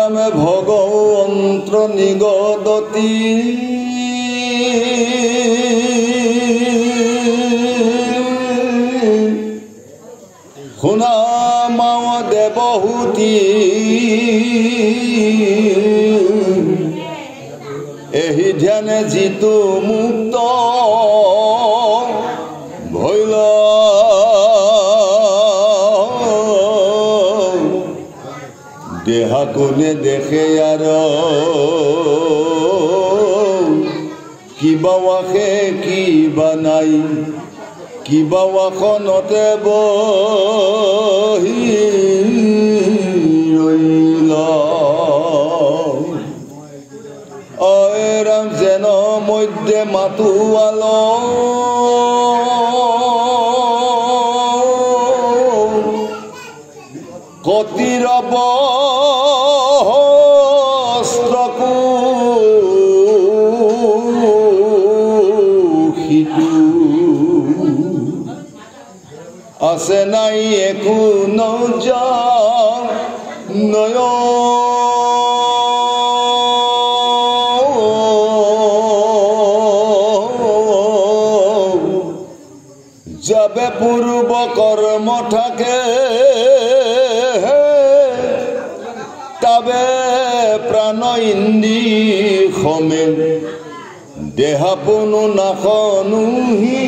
রামে ভগবন্ত্র নিগদতি শুনা মাও দেবহূতি এহি ধ্যানে জিতু মুক্ত ভৈল দেহা কোনে দেখে আর কিবা ওয়াখে কিবা নাই কিবা ওয়াখনতে বহি রইল অয় রাম যেন মধ্যে মাতুয়াল কতিরব আছে নাই একো নয় যাবে পূর্ব কর্ম থাকে তবে প্রাণ ইন্দি খমে দেহা পুনু নাখনুহি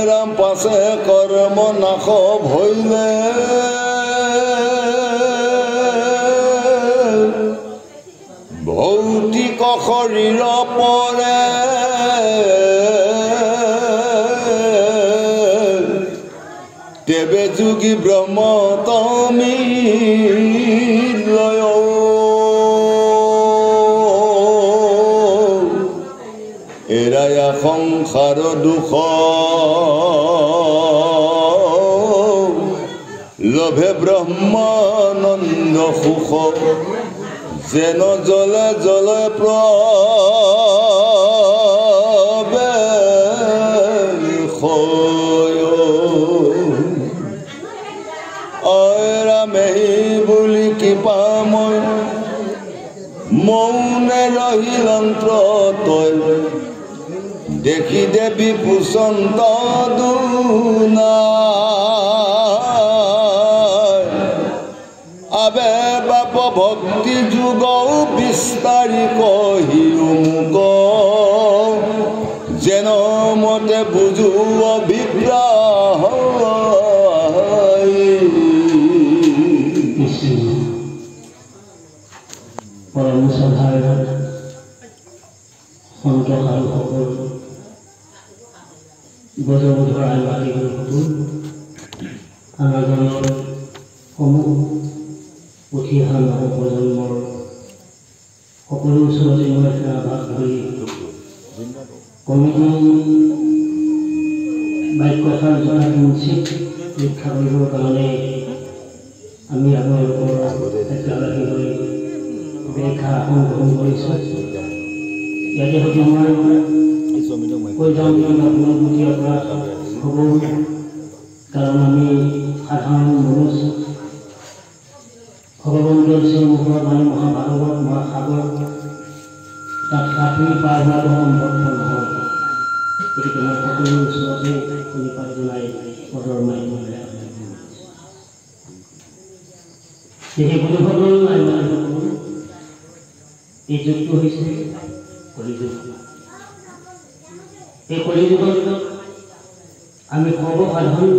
রাম পাশে কর্ম নাখ ভইলে ভৌতিক শৰীৰ পৰে তেবে যোগী ব্ৰহ্ম তমি লয় এৰায়া সংসাৰ দুখ লভে ব্ৰহ্মানন্দ সুখ যেন জলে জলে প্ৰবেশ ৰামেহি বুলি কৃপাময় মৌনে ৰহিলন্ত্ৰ তই দেখি দেৱী পুচন্ত দুনা আবে বাপ ভক্তি যুগ বিস্তাৰি কহি মুক যেন মতে বুজু অভিপ্ৰায় পৰম সাধাৰণ সন্ত সাধুসকল বজবধৰ আইমাতী গুৰুসকল আমাজনৰ সমূহ উঠি অহা নৱপ্ৰজন্মৰ সকলো ওচৰতে মই আভাস ধৰি কমিটি বাক্যশাল জনাটো উচিত ৰক্ষা কৰিবৰ কাৰণে আমি আপোনালোকৰ একেলগে হৈ ব্যাখ্যা গ্ৰহণ কৰিছোঁ ইয়াতে হয়তো মই কৈ যাওঁ আপোনাৰ প্ৰতি অপৰাধ হ'ব কাৰণ আমি সাধাৰণ মনুষ্য ভগৱন্তৰ শ্ৰীমুখৰ মানে মহাভাগৱত মহাসাগৰ তাত সাঁতুৰি পাৰ হোৱাটো সম্ভৱ নহয় গতিকে মই সকলো ওচৰতে ধন্যবাদ জনাই পদৰ মাধ্যমেৰে সেই বন্ধুসকল এই যুগটো হৈছে কলিযুগ এই কলিযুগত আমি সৰ্বসাধাৰণ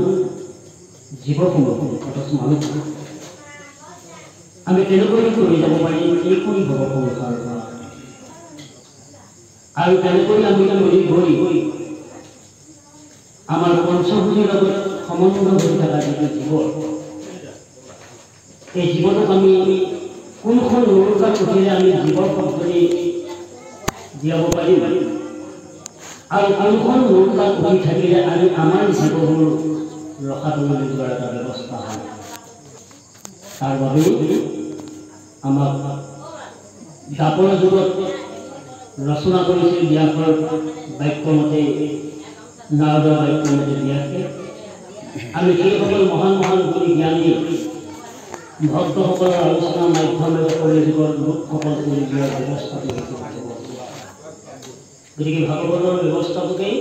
জীৱসমূহ অথচ মানুহ আমি তেনেকৈ কৰি যাব পাৰিম এইখন ভৱ সংসাৰ আৰু তেনেকৈ আমি কৰি গৈ আমাৰ পঞ্চভূতিৰ লগত সম্বন্ধ হৈ থকা যিটো জীৱন এই জীৱনক আমি কোনখন নৌকা পুথিৰে আমি জীৱৰ শব্দৰে জীয়াব পাৰিম আৰু কোনখন নৌকা পুথি থাকিলে আমি আমাৰ জীৱবোৰ ৰখাবলৈ যোৱাৰ এটা ব্যৱস্থা হয় তাৰ বাবে আমাক দাপৰ যুগত ৰচনা কৰিছিল ব্যাসৰ বাক্যমতে নাৰদৰ বাক্যমতে ব্যাসে আমি সেইসকল মহান মহান গুণী জ্ঞানী ভক্তসকলৰ আলোচনাৰ মাধ্যমেৰে কলিযুগৰ লোকসকল কৰি দিয়াৰ ব্যৱস্থাটো হৈছে ভাগৱত। গতিকে ভাগৱতৰ ব্যৱস্থাটোকেই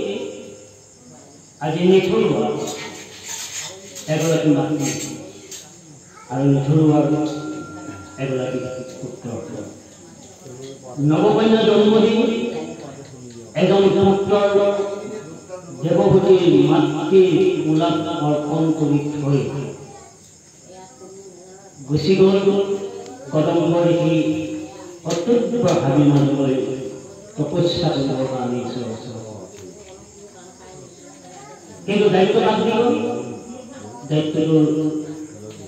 আজি নিথৰুৱা এগৰাকী মাতৃ আৰু নিথৰুৱাৰ এগৰাকী পুত্ৰ নৱকন্যা জন্ম দি এজন পুত্ৰৰ দেৱভূতিৰ মাতৃৰ কোলাত অৰ্পণ কৰি থৈ গুচি গ'ল কদম্ব ঋষি অত্যন্ত ভাবি মানিবলৈ তপস্যা কৰিবৰ কাৰণে কিন্তু দায়িত্ব কাক দিব? দায়িত্বটোৰ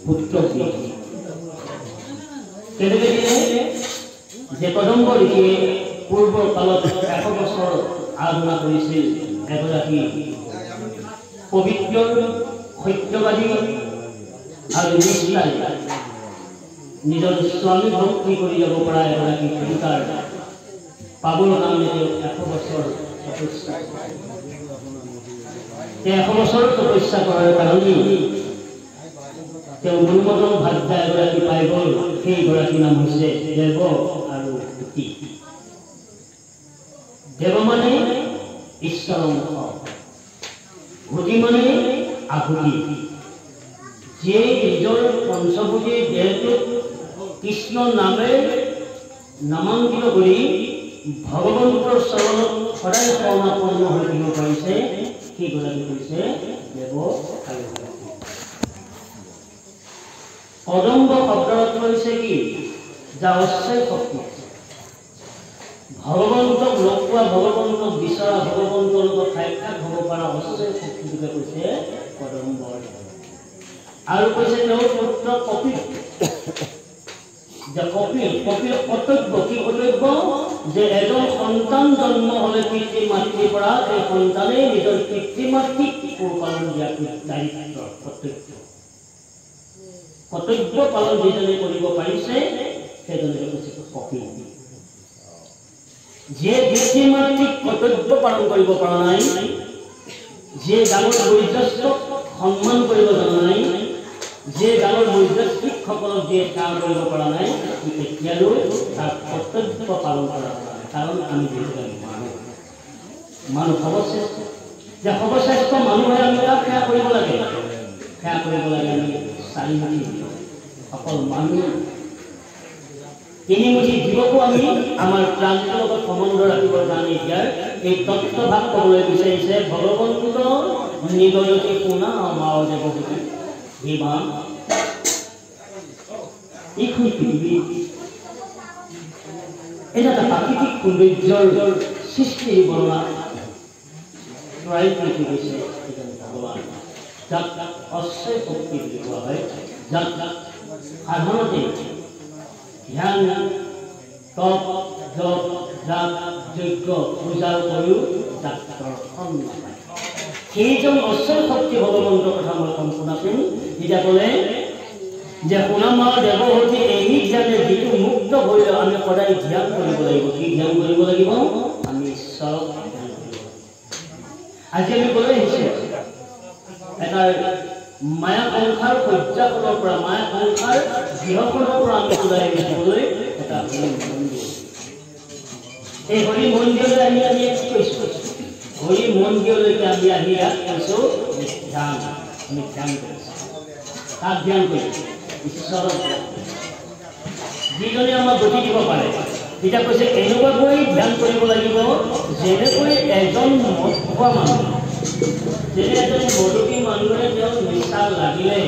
পুত্ৰক দিয়ে। কেনেকৈ দিলে যে কদম্ব ঋষিয়ে পূৰ্বৰ কালত 100 বছৰ আৰাধনা কৰিছিল এগৰাকী পবিত্ৰ সত্যবাদী আৰু নিষ্ঠাৰে নিজৰ স্বামী ভক্তি কৰি যাব পৰা এগৰাকী সীতাৰ পাবৰ কাৰণে 100 বছৰ তপস্যা 100 বছৰ তপস্যা কৰাৰ কাৰণে তেওঁ মনোমতন ভাগ্যা এগৰাকী পাই গ'ল। সেইগৰাকী নাম হৈছে দেৱ আৰু ভূতি। দেৱ মানে ঈশ্বৰৰ অংশ, ভূতি মানে আহুতি। যিয়ে নিজৰ পঞ্চভূতিৰ দেহটোক কৃষ্ণ নামে নামাঙ্কিত কৰি ভগৱন্তৰ চৰণত সদায় শৰণাপন্ন হৈ থাকিব পাৰিছে, সেইগৰাকী হৈছে দেৱ আৰু ভূতি। কদম্ব শব্দৰ অৰ্থ হৈছে কি? যা অক্ষয় শক্তি। ভগৱন্তক লগ পোৱা, ভগৱন্তক বিচৰা, ভগৱন্তৰ লগত সাক্ষাৎ হ'ব পৰা অক্ষয় শক্তিটোকে কৈছে কদম্ব। আৰু কৈছে তেওঁৰ পুত্ৰ কপিল। যে কপিল কৰ্তব্য কি কৰ্তব্য? যে এজন সন্তান জন্ম হ'লে পিতৃ মাতৃৰ পৰা এই সন্তানে নিজৰ পিতৃ মাতৃক পোহপালন দিয়াটো দায়িত্ব, কৰ্তব্য পালন যিজনে কৰিব পাৰিছে সেইজনে হৈছে কপিল। যিয়ে পিতৃ মাতৃক কৰ্তব্য পালন কৰিব পৰা নাই, যিয়ে ডাঙৰ বয়োজ্যেষ্ঠক সন্মান কৰিব জনা নাই, যিয়ে ডাঙৰ বয়োজ্যেষ্ঠিকসকলক যিয়ে কাম কৰিব পৰা নাই, তেতিয়ালৈ তাৰ কৰ্তব্য পালন কৰা নাই। কাৰণ আমি যিহেতু মানুহ সৰ্বশ্ৰেষ্ঠ, যে সৰ্বশ্ৰেষ্ঠ মানুহে আমি তাক সেৱা কৰিব লাগে। সেৱা কৰিব লাগে আমি 4 মুঠি অকল মানুহ, 3 মুঠি জীৱকো আমি আমাৰ প্ৰাণৰ লগত সম্বন্ধ ৰাখিবৰ কাৰণে ইয়াৰ এই তত্ত্বভাগ ক'বলৈ বিচাৰিছে। ভগৱন্ত নিগয়তি পুনা আমাৰ দেৱভূতি ভীমা। এইখন পৃথিৱী এটা প্ৰাকৃতিক সৌন্দৰ্যৰ সৃষ্টিৰ বৰ্ণনা প্ৰায় হৈছে ভগৱান, যাক অক্ষয় শক্তি বুলি কোৱা হয়, যাক সাধাৰণতে ধ্যান, তপ, জপ, যাগ, যজ্ঞ, পূজাৰ উপৰিও যাক দৰ্শন নাপায়। সেইজন অক্ষয় শক্তি ভগৱন্তৰ কথা মই সম্পূৰ্ণ কৰিম। যেতিয়া ক'লে যে সোণামাৰ দেৱভূতি এই জ্ঞানে যিটো মুক্ত হৈ আমি সদায় ধ্যান কৰিব লাগিব। কি ধ্যান কৰিব লাগিব? আমি ঈশ্বৰক ধ্যান কৰিব লাগিব। আজি আমি ক'লৈ আহিছে এটা মায়া সংসাৰ সজ্জাখনৰ পৰা, মায়া সংসাৰ গৃহখনৰ পৰা আমি ওলাই আহিবলৈ এটা হৰি মন্দিৰ। এই হৰি মন্দিৰলৈ আমি কি কৈছোঁ? হৰি মন্দিৰলৈকে আমি আহি ইয়াত কৈছোঁ ধ্যান। আমি ধ্যান কৰিছোঁ। তাক ধ্যান কৰিছোঁ ঈশ্বৰক, যিজনে আমাক গতি দিব পাৰে। তেতিয়া কৈছে এনেকুৱাকৈ ধ্যান কৰিব লাগিব যেনেকৈ এজন মদ খোৱা মানুহ, যেনে এজন মদুকী মানুহে তেওঁ নিচা লাগিলে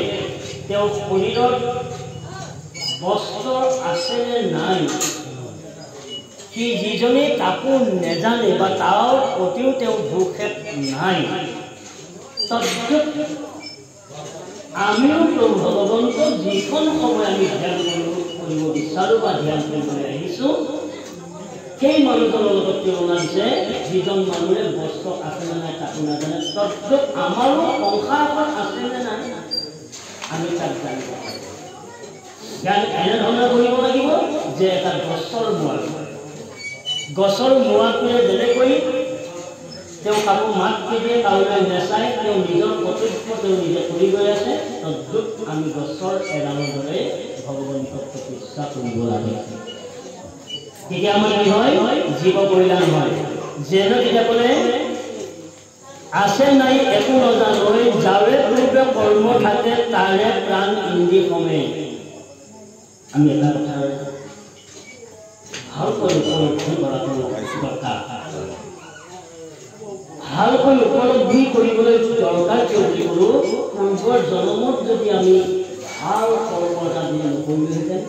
তেওঁ শৰীৰত বস্ত্ৰ আছে নে নাই, সি যিজনে তাকো নেজানে বা তাৰ প্ৰতিও তেওঁ ভূক্ষেপ নাই, আমিও ভগৱন্ত যিখন সময় আমি ধ্যান কৰিব বিচাৰোঁ বা ধ্যান কৰিবলৈ আহিছোঁ, সেই মানুহজনৰ লগত তুলনা দিছে যিজন মানুহে বস্ত্ৰ আছে নে নাই তাকো নাজানে। আমাৰো সংসাৰখন আছে নে নাই আমি তাক জানিব লাগিব। জ্ঞান এনেধৰণে কৰিব লাগিব যে এটা গছৰ মোৱাটোৱে যেনেকৈ তেওঁ কাকো মাত দিয়ে, কাৰোলৈ নেচাই, তেওঁ নিজৰ কৰ্তব্যত তেওঁ নিজে কৰি গৈ আছে তদ্ৰুপ আমি গছৰ এডালৰ দৰে ভগৱন্তক প্ৰতিষ্ঠা কৰিব লাগে তেতিয়া আমাৰ কি হয় জীৱ কল্যাণ হয় যেন তেতিয়া ক'লে আছে নাই একো নজানৈ যাৰে পূৰ্বে কৰ্ম থাকে তাৰে প্ৰাণ ইন্দ্ৰি কমে আমি এটা কথা ভালকৈ উপলব্ধি কৰাটো দৰকাৰ ভালকৈ উপলব্ধি কৰিবলৈ দৰকাৰ কিয় বুলি ক'লোঁ পূৰ্বৰ জন্মত যদি আমি ভাল কৰ্ম এটা যদি নকৰিলোহেঁতেন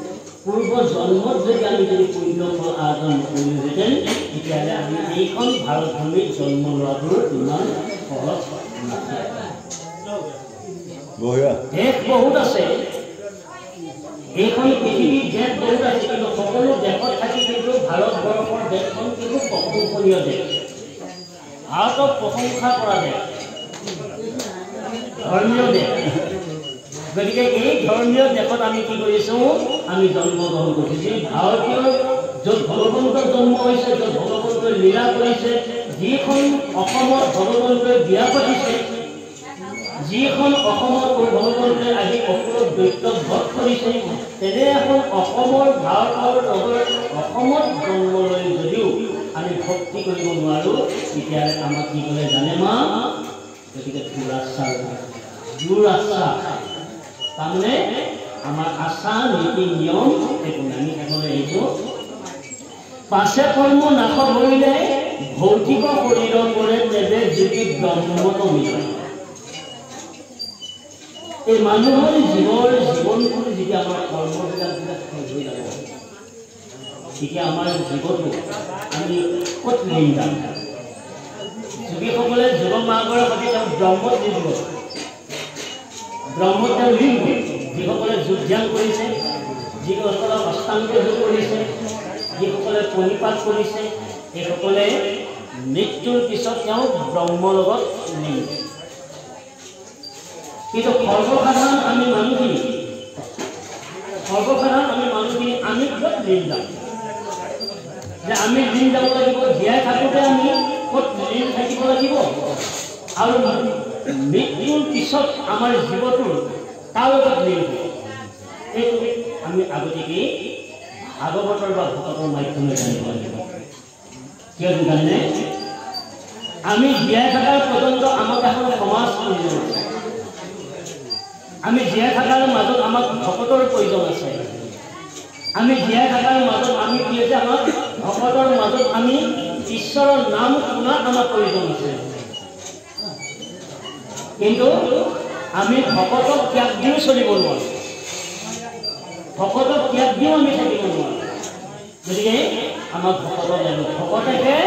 পূৰ্বৰ জন্মত যদি আমি যদি পুণ্য ফল আৰ্জন নকৰিলোহেঁতেন তেতিয়াহ'লে আমি এইখন ভাৰত ভূমিত জন্ম লোৱাটোৰ ইমান সহজ নাছিল দেশ বহুত আছে এইখন পৃথিৱীৰ দেশ বহুত আছে কিন্তু সকলো দেশত থাকি কিন্তু ভাৰতবৰ্ষৰ দেশখন কিন্তু প্ৰশংসনীয় দেশ ভাৰতক প্ৰশংসা কৰা দেশ ধৰ্মীয় দেশ গতিকে এই ধৰ্মীয় দেশত আমি কি কৰিছোঁ আমি জন্মগ্ৰহণ কৰিছোঁ যি ভাৰতীয় য'ত ভগৱন্তৰ জন্ম হৈছে য'ত ভগৱন্তই লীলা কৰিছে যিখন অসমত ভগৱন্তই বিয়া পাতিছে যিখন অসমত ভগৱন্তই আহি অসুৰক দৈত্যক বধ কৰিছে তেনে এখন অসমৰ ভাৰতৰ লগত অসমত জন্ম লৈ যদিও আমি ভক্তি কৰিব নোৱাৰোঁ তেতিয়াহ'লে আমাক কি ক'লে জানে মা গতিকে জোৰ আশা তাৰমানে আমাৰ আশা নীতি নিয়ম একো নাই আমি এখনে এইটো পাছে কৰ্ম নাশ কৰিলে ভৌতিক শৰীৰ কৰে তেবে যদি ব্ৰহ্মত মিলে এই মানুহৰ জীৱনটো যেতিয়া আমাৰ কৰ্মবিলাক শেষ হৈ যাব তেতিয়া আমাৰ জীৱনটো আমি ক'ত লৈ যাম যোগীসকলে যুৱ মাৰ্গৰ সৈতে তেওঁ ব্ৰহ্মত নিদিব ব্ৰহ্মত তেওঁ লীন কৰে যিসকলে যোগ ধ্যান কৰিছে যিসকলে অষ্টাংগ যোগ কৰিছে যিসকলে প্ৰণিপাত কৰিছে সেইসকলে মৃত্যুৰ পিছত তেওঁ ব্ৰহ্মৰ লগত লীন কিন্তু সৰ্বসাধাৰণ আমি মানুহখিনি আমি ক'ত লীন যাম যে আমি লীন যাব লাগিব জীয়াই থাকোঁতে আমি ক'ত লীন থাকিব লাগিব আৰু মৃত্যুৰ পিছত আমাৰ জীৱটোৰ তাৰ লগত লীন হ'ব এইটো আমি আগতীয়াকৈ ভাগৱতৰ বা ভকতৰ মাধ্যমে জানিব লাগিব কিয় জানে আমি জীয়াই থকাৰ পৰ্যন্ত আমাক এখন সমাজ প্ৰয়োজন আছে আমি জীয়াই থকাৰ মাজত আমাক ভকতৰ প্ৰয়োজন আছে আমি জীয়াই থকাৰ মাজত আমি কি হৈছে আমাক ভকতৰ মাজত আমি ঈশ্বৰৰ নাম শুনাৰ আমাৰ প্ৰয়োজন আছে কিন্তু আমি ভকতক ত্যাগ দিও চলিব নোৱাৰোঁ ভকতক ত্যাগ দিও আমি থাকিব নোৱাৰোঁ গতিকে আমাক ভকতক লাগিব ভকতেহে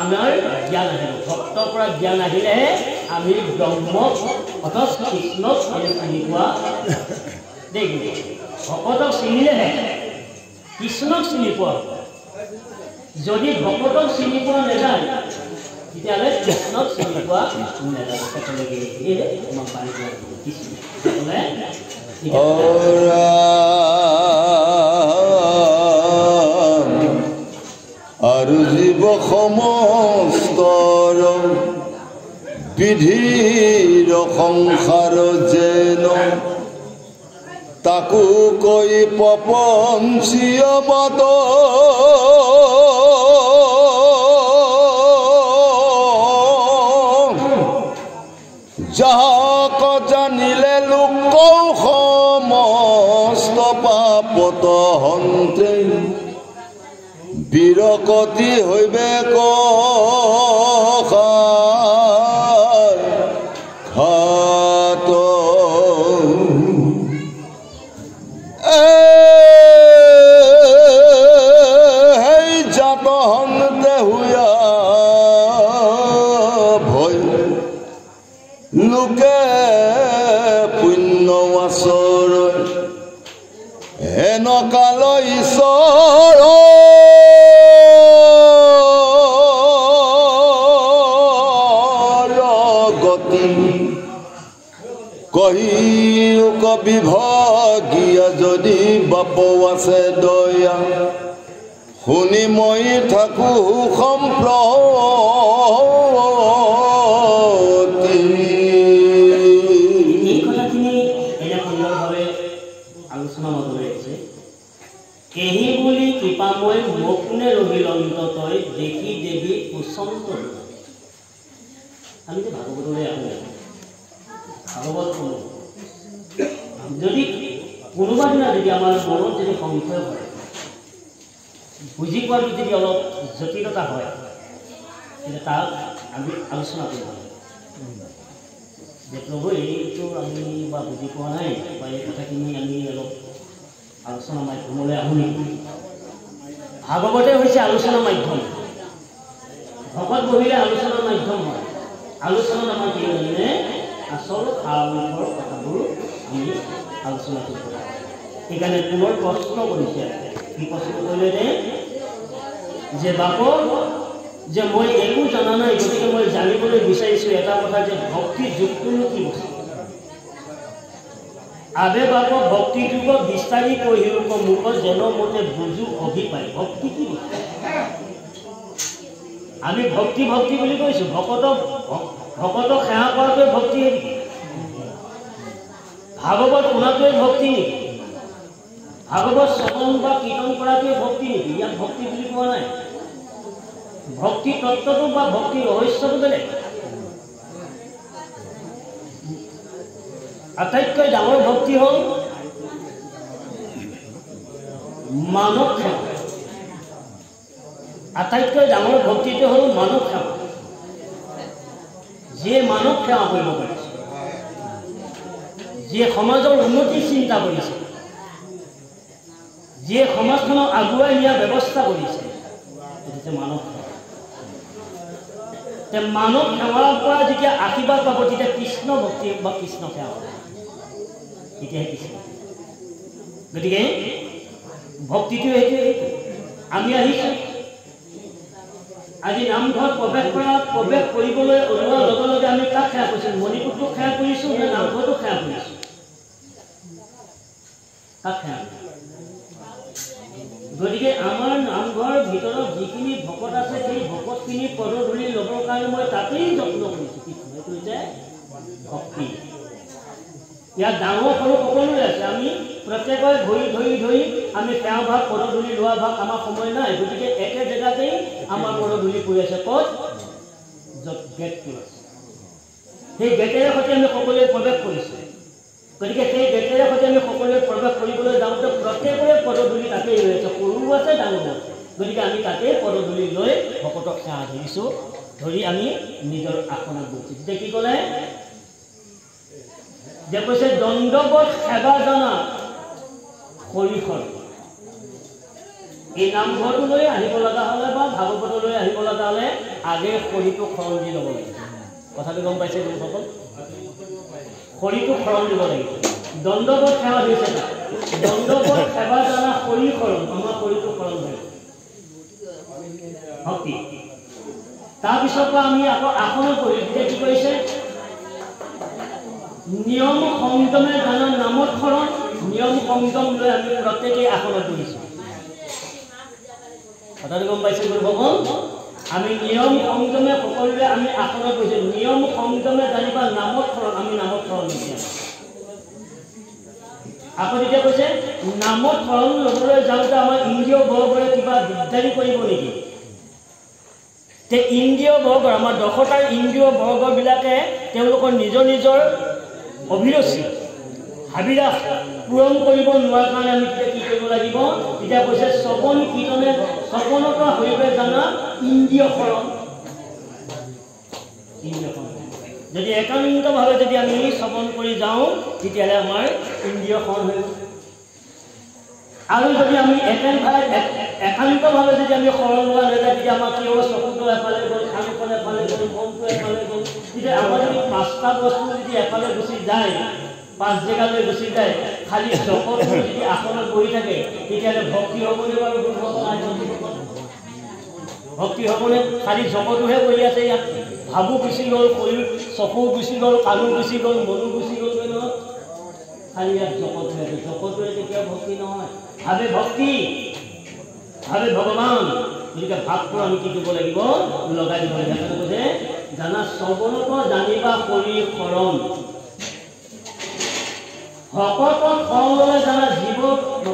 আমাৰ জ্ঞান আহিব ভক্তৰ পৰা জ্ঞান আহিলেহে আমি ব্ৰহ্মক অথচ কৃষ্ণক আমি চিনি পোৱা দেখিব ভকতক চিনিলেহে কৃষ্ণক চিনি পোৱা যদি ভকতক চিনি পোৱা নাযায় তেতিয়াহ'লে কৃষ্ণক চিনি পোৱা নাযায় সকলোকে আমাক পানী পোৱা কৃষ্ণ আৰু জীৱ সমস্তৰ বিধিৰ সংসাৰ যেন তাকো কৈ প্ৰপঞ্চীয় মত যাক জানিলে লোক সমস্ত পাপত হন্তে বিৰকতি হইবে খাত সেই জাত হন্তে হুয়া ভয় লোকে পুণ্য আচৰ হেনকাল ঈশ্বৰ কহিওক বিভাগীয় যদি বাপ আছে দয়া শুনি মই থাকো সম্প্ৰতি মই মগ্নে ৰহিলন্ত তই দেখি দেৱী কুচন্ত। আমি যে ভাগৱতলৈ আহোঁ, ভাগৱত শুনো, যদি কোনোবা দিনা যদি আমাৰ মনত যদি সংশয় হয়, বুজি পোৱাটো যদি অলপ জটিলতা হয়, তেতিয়া তাক আমি আলোচনা কৰিব লাগে যে প্ৰভু এইটো আমি বা বুজি পোৱা নাই বা এই কথাখিনি আমি অলপ আলোচনা মাধ্যমলৈ আহোঁ নেকি। ভাগৱতে হৈছে আলোচনা মাধ্যম। ভকত বহিলে আলোচনাৰ মাধ্যম হয়। আলোচনাত আমাৰ কি জানে আচল সাৰাংশৰ কথাবোৰ আমি আলোচনা কৰিব লাগে। সেইকাৰণে পুনৰ প্ৰশ্ন কৰিছে। কি প্ৰশ্ন কৰিলে যে বাপক যে মই একো জানা নাই, গতিকে মই জানিবলৈ বিচাৰিছোঁ এটা কথা যে ভক্তি যুগটোনো কি বস্তু। আবে বাপক ভক্তি যুগ বিস্তাৰি কহিৰূপ মুখ যেন মতে বুজো অভিপায়। ভক্তি কি বস্তু? আমি ভক্তি ভক্তি বুলি কৈছোঁ। ভকতক সেৱা কৰাটোৱে ভক্তি নেকি? ভাগৱত শুনাটোৱে ভক্তি নেকি? ভাগৱত শ্ৰৱণ বা কীৰ্তন কৰাটোৱে ভক্তি নেকি? ইয়াক ভক্তি বুলি কোৱা নাই। ভক্তি তত্ত্বটো বা ভক্তি ৰহস্যটো বেলেগ। আটাইতকৈ ডাঙৰ ভক্তি হ'ল মানৱ সেৱা। আটাইতকৈ ডাঙৰ ভক্তিটো হ'ল মানৱ সেৱা। যিয়ে মানৱ সেৱা কৰিব পাৰিছে, যিয়ে সমাজৰ উন্নতিৰ চিন্তা কৰিছে, যিয়ে সমাজখনক আগুৱাই নিয়াৰ ব্যৱস্থা কৰিছে, সেইটো মানৱ সেৱা। মানৱ সেৱাৰ পৰা যেতিয়া আশীৰ্বাদ পাব, তেতিয়া কৃষ্ণ ভক্তি বা কৃষ্ণ সেৱা হ'ব, তেতিয়াহে কৃষ্ণ। গতিকে ভক্তিটো সেইটোৱে। আমি আহিছোঁ আজি নামঘৰত প্ৰৱেশ কৰিবলৈ ওলোৱাৰ লগে লগে আমি কাক সেৱা কৰিছোঁ? মণিপুৰটোক সেৱা কৰিছোঁ নে নামঘৰটোক সেৱা কৰিছোঁ? কাক সেৱা? গতিকে আমাৰ নামঘৰৰ ভিতৰত যিখিনি ভকত আছে, সেই ভকতখিনি পদধূলি ল'বৰ কাৰণে মই তাতেই যত্ন কৰিছোঁ। এইটো হৈছে ভক্তি। ইয়াত ডাঙৰ সৰু সকলোৰে আছে। আমি প্ৰত্যেকৰে ধৰি আমি সেৱা ভাগ পদধূলি লোৱা ভাগ আমাৰ সময় নাই। গতিকে একে জেগাতেই আমাৰ পদধূলি পৰি আছে। ক'ত? য'ত গেটটো আছে, সেই গেটেৰে সৈতে আমি সকলোৱে প্ৰৱেশ কৰিছোঁ। গতিকে সেই গেটেৰে সৈতে আমি সকলোৱে প্ৰৱেশ কৰিবলৈ যাওঁতে প্ৰত্যেকৰে পদধূলি তাতেই ৰৈ আছে, সৰুও আছে ডাঙৰো আছে। গতিকে আমি তাতেই পদধূলি লৈ ভকতক সেৱা ধৰিছোঁ, ধৰি আমি নিজৰ আসনত বহিছোঁ। তেতিয়া কি ক'লে? যে কৈছে দণ্ডৱত সেৱা জনা হৰিহৰ। এই নামঘৰটোলৈ আহিব লগা হ'লে বা ভাগৱতলৈ আহিব লগা হ'লে আগে শৰীৰটো খৰণ দি ল'ব লাগিব। কথাটো গম পাইছে লোকসকল? শৰীৰটো খৰণ দিব লাগিব। দণ্ডৱত সেৱা দিছে, দণ্ডৱত সেৱা জনা শৰীৰ খৰণ। আমাৰ শৰীৰটো খৰণ হয় ভক্তি। তাৰপিছৰ পৰা আমি আকৌ আসনত বহি তেতিয়া কি কৰিছে? নিয়ম সংযমে জানা নামত খৰণ। নিয়ম সংযম লৈ আমি প্ৰত্যেকেই আসনত বহিছোঁ। কথাটো গম পাইছে গুৰুসকল? আমি নিয়ম সংযমে সকলোৱে আমি আসনত বহিছোঁ। নিয়ম সংযমে জানিবা নামত খৰণ। আমি নামত খৰণ দিছোঁ। আকৌ তেতিয়া কৈছে নামত শৰণ ল'বলৈ যাওঁতে আমাৰ ইন্দ্ৰিয় বৰ্গৰে কিবা দিগদাৰি কৰিব নেকি? তে ইন্দ্ৰিয় বৰ্গ আমাৰ 10টা ইন্দ্ৰিয় বৰ্গবিলাকে তেওঁলোকৰ নিজৰ নিজৰ অভিৰুচি হাবিৰাস পূৰণ কৰিব নোৱাৰাৰ কাৰণে আমি তেতিয়া কি কৰিব লাগিব? তেতিয়া কৈছে শ্ৰৱণ কীৰ্তনে শ্ৰৱণত হৈবে জানা ইন্দ্ৰিয় শৰণ। যদি একান্তভাৱে যদি আমি শ্ৰৱণ কৰি যাওঁ তেতিয়াহ'লে আমাৰ ইন্দ্ৰিয় শৰণ হৈ গ'ল। আৰু যদি আমি একান্তভাৱে যদি আমি শৰণ লোৱা নাযায় তেতিয়া আমাৰ কি হ'ব? চকুটো এফালে গ'ল, কাণখন এফালে গ'ল, মনটো এফালে গ'ল। তেতিয়া আমাৰ যদি 5টা বস্তু যদি এফালে গুচি যায়, 5 জেগালৈ গুচি যায়, খালি জগতটো যদি আসনত বহি থাকে তেতিয়াহ'লে ভক্তি হ'বনে বাৰু? ভক্তি হ'বনে? খালি জগতটোহে বহি আছে ইয়াত। ভাবো গুচি গ'ল, শৰীৰ চকু গুচি গ'ল, কাণো গুচি গ'ল, মনো গুচি গ'ল, খালি ইয়াত জগতটোহে আছে। জগতটোৱে কেতিয়াও ভক্তি নহয়। ভাবে ভক্তি, ভাবে ভগৱান। গতিকে ভাৱটো আমি কি কৰিব লাগিব? লগাই দিব লাগিব। কৈছে জানা শ্ৰৱণত জানিবা শৰীৰ শৰণ। ভকতক ফললৈ জানা জীৱ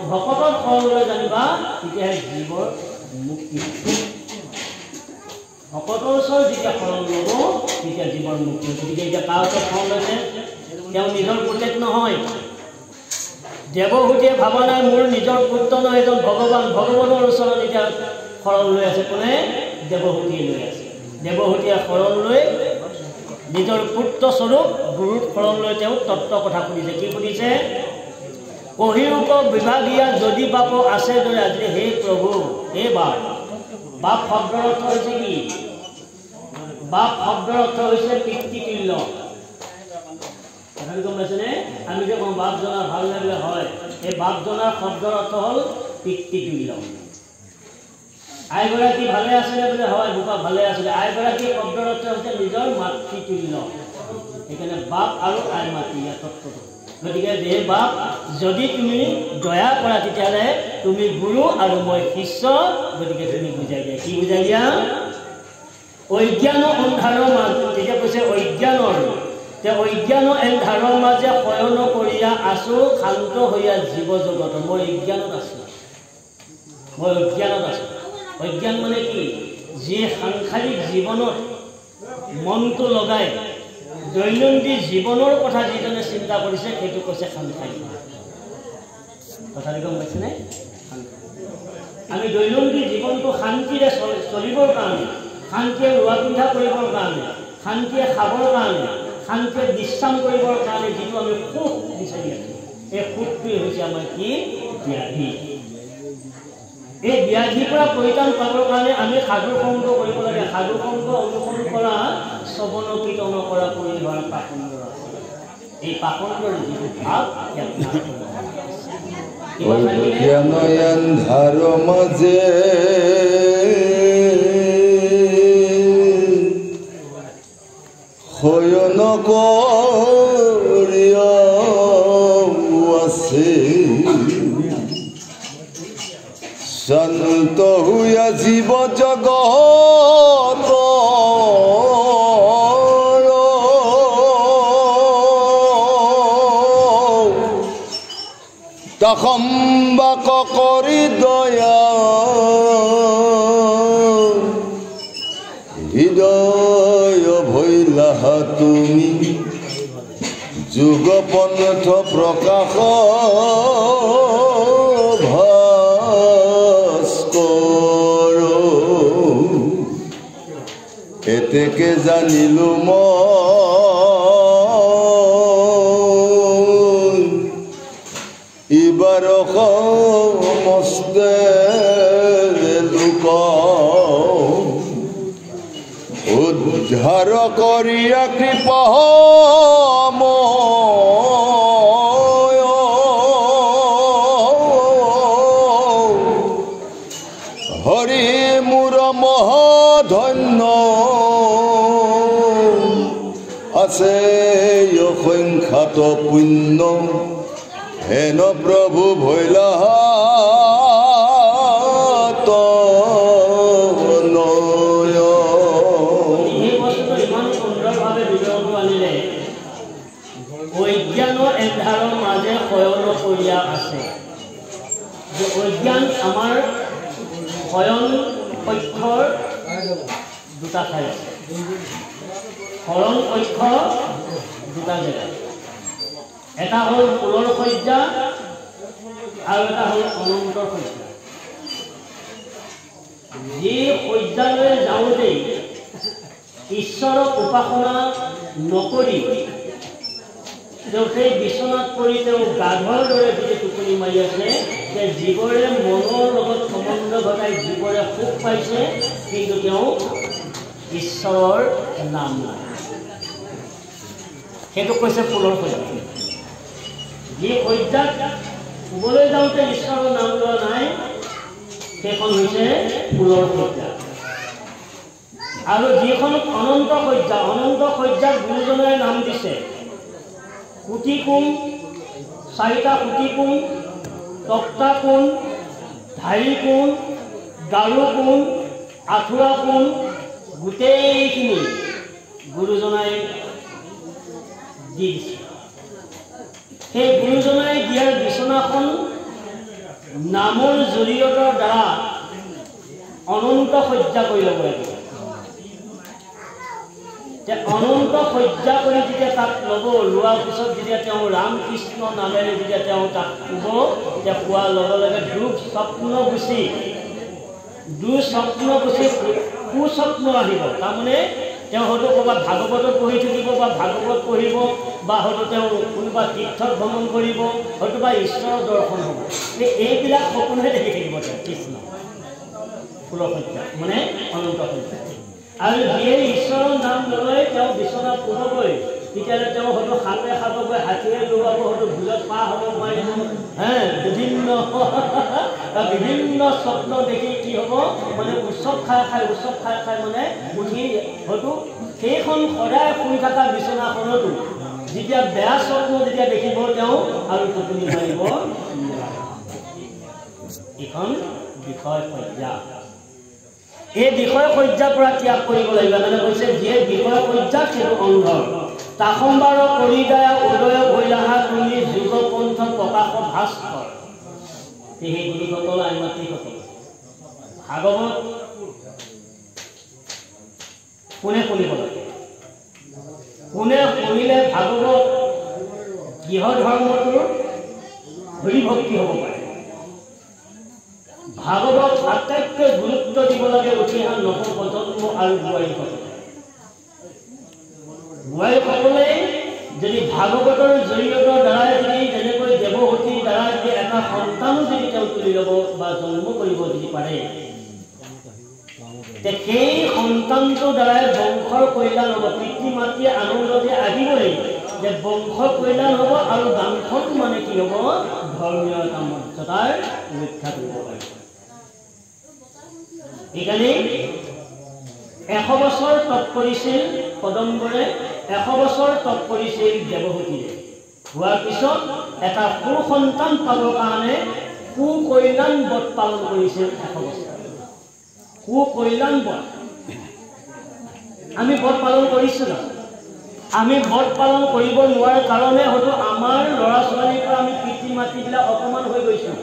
ভকতক ফললৈ জানিবা তেতিয়াহে জীৱৰ মুক্তি ভকতৰ ওচৰত যেতিয়া ফল ল'ব তেতিয়া জীৱৰ মুক্তি গতিকে এতিয়া কাৰ ওচৰত ফল লৈছে তেওঁ নিজৰ পুতেক নহয় দেৱহূতিয়ে ভাবা নাই মোৰ নিজৰ পুত্ৰ নহয় এজন ভগৱানৰ ওচৰত এতিয়া শৰণ লৈ আছে কোনে দেৱহূতিয়ে লৈ আছে দেৱহূতিয়ে শৰণ লৈ নিজৰ পুত্ৰস্বৰূপ গুৰুৰ শৰণ লৈ তেওঁ তত্ত্ব কথা শুনিছে কি শুনিছে কহিৰূপ বিভাগীয়া যদি বাপ আছে দৰে আজি হে প্ৰভু হে বাপ শব্দৰ অৰ্থ হৈছে কি বাপ শব্দৰ অৰ্থ হৈছে পিতৃতুল্য কথাটো গম পাইছেনে আমি যে কওঁ বাপ জনা ভাল লাগিলে হয় এই বাপ জনাৰ শব্দৰ অৰ্থ হ'ল পিতৃতুল্য আইগৰাকী ভালে আছিলে বোলে হয় বোপা ভালে আছিলে আইগৰাকী শব্দৰ অৰ্থ হৈছে নিজৰ মাতৃতুল্য সেইকাৰণে বাপ আৰু আই মাতৃ ইয়াৰ তত্ত্বটো গতিকে যে বাপ যদি তুমি দয়া কৰা তেতিয়াহ'লে তুমি গুৰু আৰু মই শিষ্য গতিকে তুমি বুজাই দিয়া কি বুজাই দিয়া অজ্ঞান অন্ধাৰৰ মাজত তেতিয়া কৈছে অজ্ঞানৰ তে অজ্ঞান এন্ধাৰৰ মাজে শয়ন কৰিয়া আছো শান্ত হৈয়া জীৱ জগত মই অজ্ঞানত আছো অজ্ঞান মানে কি যি সাংসাৰিক জীৱনত মনটো লগাই দৈনন্দিন জীৱনৰ কথা যিজনে চিন্তা কৰিছে সেইটো কৈছে সাংসাৰিক কথাটো গম পাইছেনে আমি দৈনন্দিন জীৱনটো শান্তিৰে চলিবৰ কাৰণে শান্তিৰে ৰোৱা পিন্ধা কৰিবৰ কাৰণে শান্তিৰে খাবৰ কাৰণে শান্তিৰে বিশ্ৰাম কৰিবৰ কাৰণে যিটো আমি সুখ বিচাৰি আছোঁ এই সুখটোৱে হৈছে আমাৰ কি ব্যাধি এই ব্যাধিৰ পৰা পৰিত্ৰাণ পাবৰ কাৰণে আমি সাধু সংগ কৰিব লাগে সাধু সংগ অনুসৰণ কৰা শ্ৰৱণ কীৰ্তন কৰা পৰিহাৰ পাখণ্ডৰ আছে এই পাখণ্ডৰ যিটো ভাৱ জ্ঞানয়ান্ধাৰ মাজে শয়ন কৰিয়া আছে শান্ত হুয়া জীৱ জগত তখম্বাক কৰি দয়া হৃদয় ভৈলাহ তুমি যুগ পন্থ প্ৰকাশ এতেকে জানিলো মই ইবাৰ সমস্তে লোক উদ্ধাৰ কৰিয়া কৃপা হৰি মোৰ মহাধন্য আছে অসংখ্যাত পুণ্য হেন প্ৰভু ভৈলা অজ্ঞানৰ এন্ধাৰৰ মাজে শয়ন কৰিয়া আছে যে অজ্ঞান আমাৰ শয়ন কক্ষৰ দুটা ঠাই আছে শৰণ কক্ষ দুটা জেগা এটা হ'ল ফুলৰ শয্যা আৰু এটা হ'ল অনন্তৰ শয্যা যি শয্যালৈ যাওঁতেই ঈশ্বৰক উপাসনা নকৰি তেওঁ সেই বিচনাত পৰি তেওঁ গাধৰ দৰে যদি টোপনি মাৰি আছে যে জীৱৰে মনৰ লগত সম্বন্ধ ঘটাই জীৱৰে সুখ পাইছে কিন্তু তেওঁ ঈশ্বৰৰ নাম নাই সেইটো কৈছে ফুলৰ শয্যা যি শয্যাত শুবলৈ যাওঁতে ঈশ্বৰৰ নাম লোৱা নাই সেইখন হৈছে ফুলৰ শয্যা আৰু যিখন অনন্ত শয্যাত গুৰুজনাই নাম দিছে কুটি কোণ চাৰিটা কুটি কোণ তক্তা কোণ ধাৰি কোণ গাৰু কোণ আঁঠুৱা কোণ গোটেইখিনি গুৰুজনাই দি দিছে সেই গুৰুজনাই দিয়াৰ বিচনাখন নামৰ জৰিয়তৰ দ্বাৰা অনন্ত শয্যা কৰি ল'ব লাগিব। অনন্ত শয্যা কৰি যেতিয়া তাক ল'ব, লোৱাৰ পিছত যেতিয়া তেওঁ ৰাম কৃষ্ণ নামেৰে যেতিয়া তেওঁ তাক শুব, তেতিয়া পোৱাৰ লগে লগে দুঃস্বপ্ন গুচি কুস্বপ্ন আহিব। তাৰমানে তেওঁ হয়তো ক'ৰবাত ভাগৱতত পঢ়ি থাকিব বা ভাগৱত পঢ়িব, বা হয়তো তেওঁ কোনোবা তীৰ্থত ভ্ৰমণ কৰিব, হয়তো বা ঈশ্বৰৰ দৰ্শন হ'ব। এইবিলাক সপোনহে দেখি থাকিব তেওঁ কৃষ্ণ ফুলশয্যা মানে অনন্ত শয্যা। আৰু যিয়ে ঈশ্বৰৰ নাম ল'লে তেওঁ বিচনাত শুবগৈ, তেতিয়াহ'লে তেওঁ হয়তো সাপে খাবগৈ, হাতীয়ে লগাব, হয়তো ভুজত পাৰ হ'ব নোৱাৰিব। বিভিন্ন স্বপ্ন দেখি কি হ'ব মানে উৎসৱ খাই মানে উঠি হয়তো সেইখন সদায় শুই থকা বিচনাখনতো যেতিয়া বেয়া স্বপ্ন যেতিয়া দেখিব তেওঁ আৰু টোপনি মাৰিব। এইখন বিষয় শয্যা। এই বিষয় শয্যাৰ পৰা ত্যাগ কৰিব লাগিব। মানে কৈছে যিয়ে বিষয় শয্যা সেইটো অন্ধ, তাসম্বাৰ কৰি দায়া উদয় ভৈলাহা তুমি যুগপন্থ প্ৰকাশ ভাস্কৰ। সেই গুৰুসকল আইমাতৃসকল, ভাগৱত কোনে শুনিব লাগে? কোনে শুনিলে ভাগৱত গৃহ ধৰ্মটোৰ হৰিভক্তি হ'ব পাৰে? ভাগৱত আটাইতকৈ গুৰুত্ব দিব লাগে উঠি অহা নৱপ্ৰজন্ম আৰু বোৱাৰীসকলে যদি ভাগৱতৰ জৰিয়তৰ দ্বাৰাই যদি যেনেকৈ দেৱহতীৰ দ্বাৰা যদি এটা সন্তানো যদি তেওঁ তুলি ল'ব বা জন্ম কৰিব যদি পাৰে, সেই সন্তানটোৰ দ্বাৰাই বংশৰ কল্যাণ হ'ব। পিতৃ মাতৃয়ে আনন্দতে আহিবই যে বংশৰ কল্যাণ হ'ব আৰু গাঁওখন মানে কি হ'ব ধৰ্মীয় এটা মৰ্যাদাৰ ৰক্ষা কৰিব পাৰিব। সেইকাৰণে 100 বছৰ তপ কৰিছিল কদম্বৰে, 100 বছৰ তপ কৰিছিল দেৱহতীয়ে। হোৱাৰ পিছত এটা সুসন্তান পাবৰ কাৰণে সুকল্যাণ ব্ৰত পালন কৰিছিল 100 বছৰ। সুকল্যাণ ব্ৰত আমি ব্ৰত পালন কৰিছোঁ না? আমি ব্ৰত পালন কৰিব নোৱাৰাৰ কাৰণে হয়তো আমাৰ ল'ৰা ছোৱালীৰ পৰা আমি পিতৃ মাতৃবিলাক অপমান হৈ গৈছোঁ।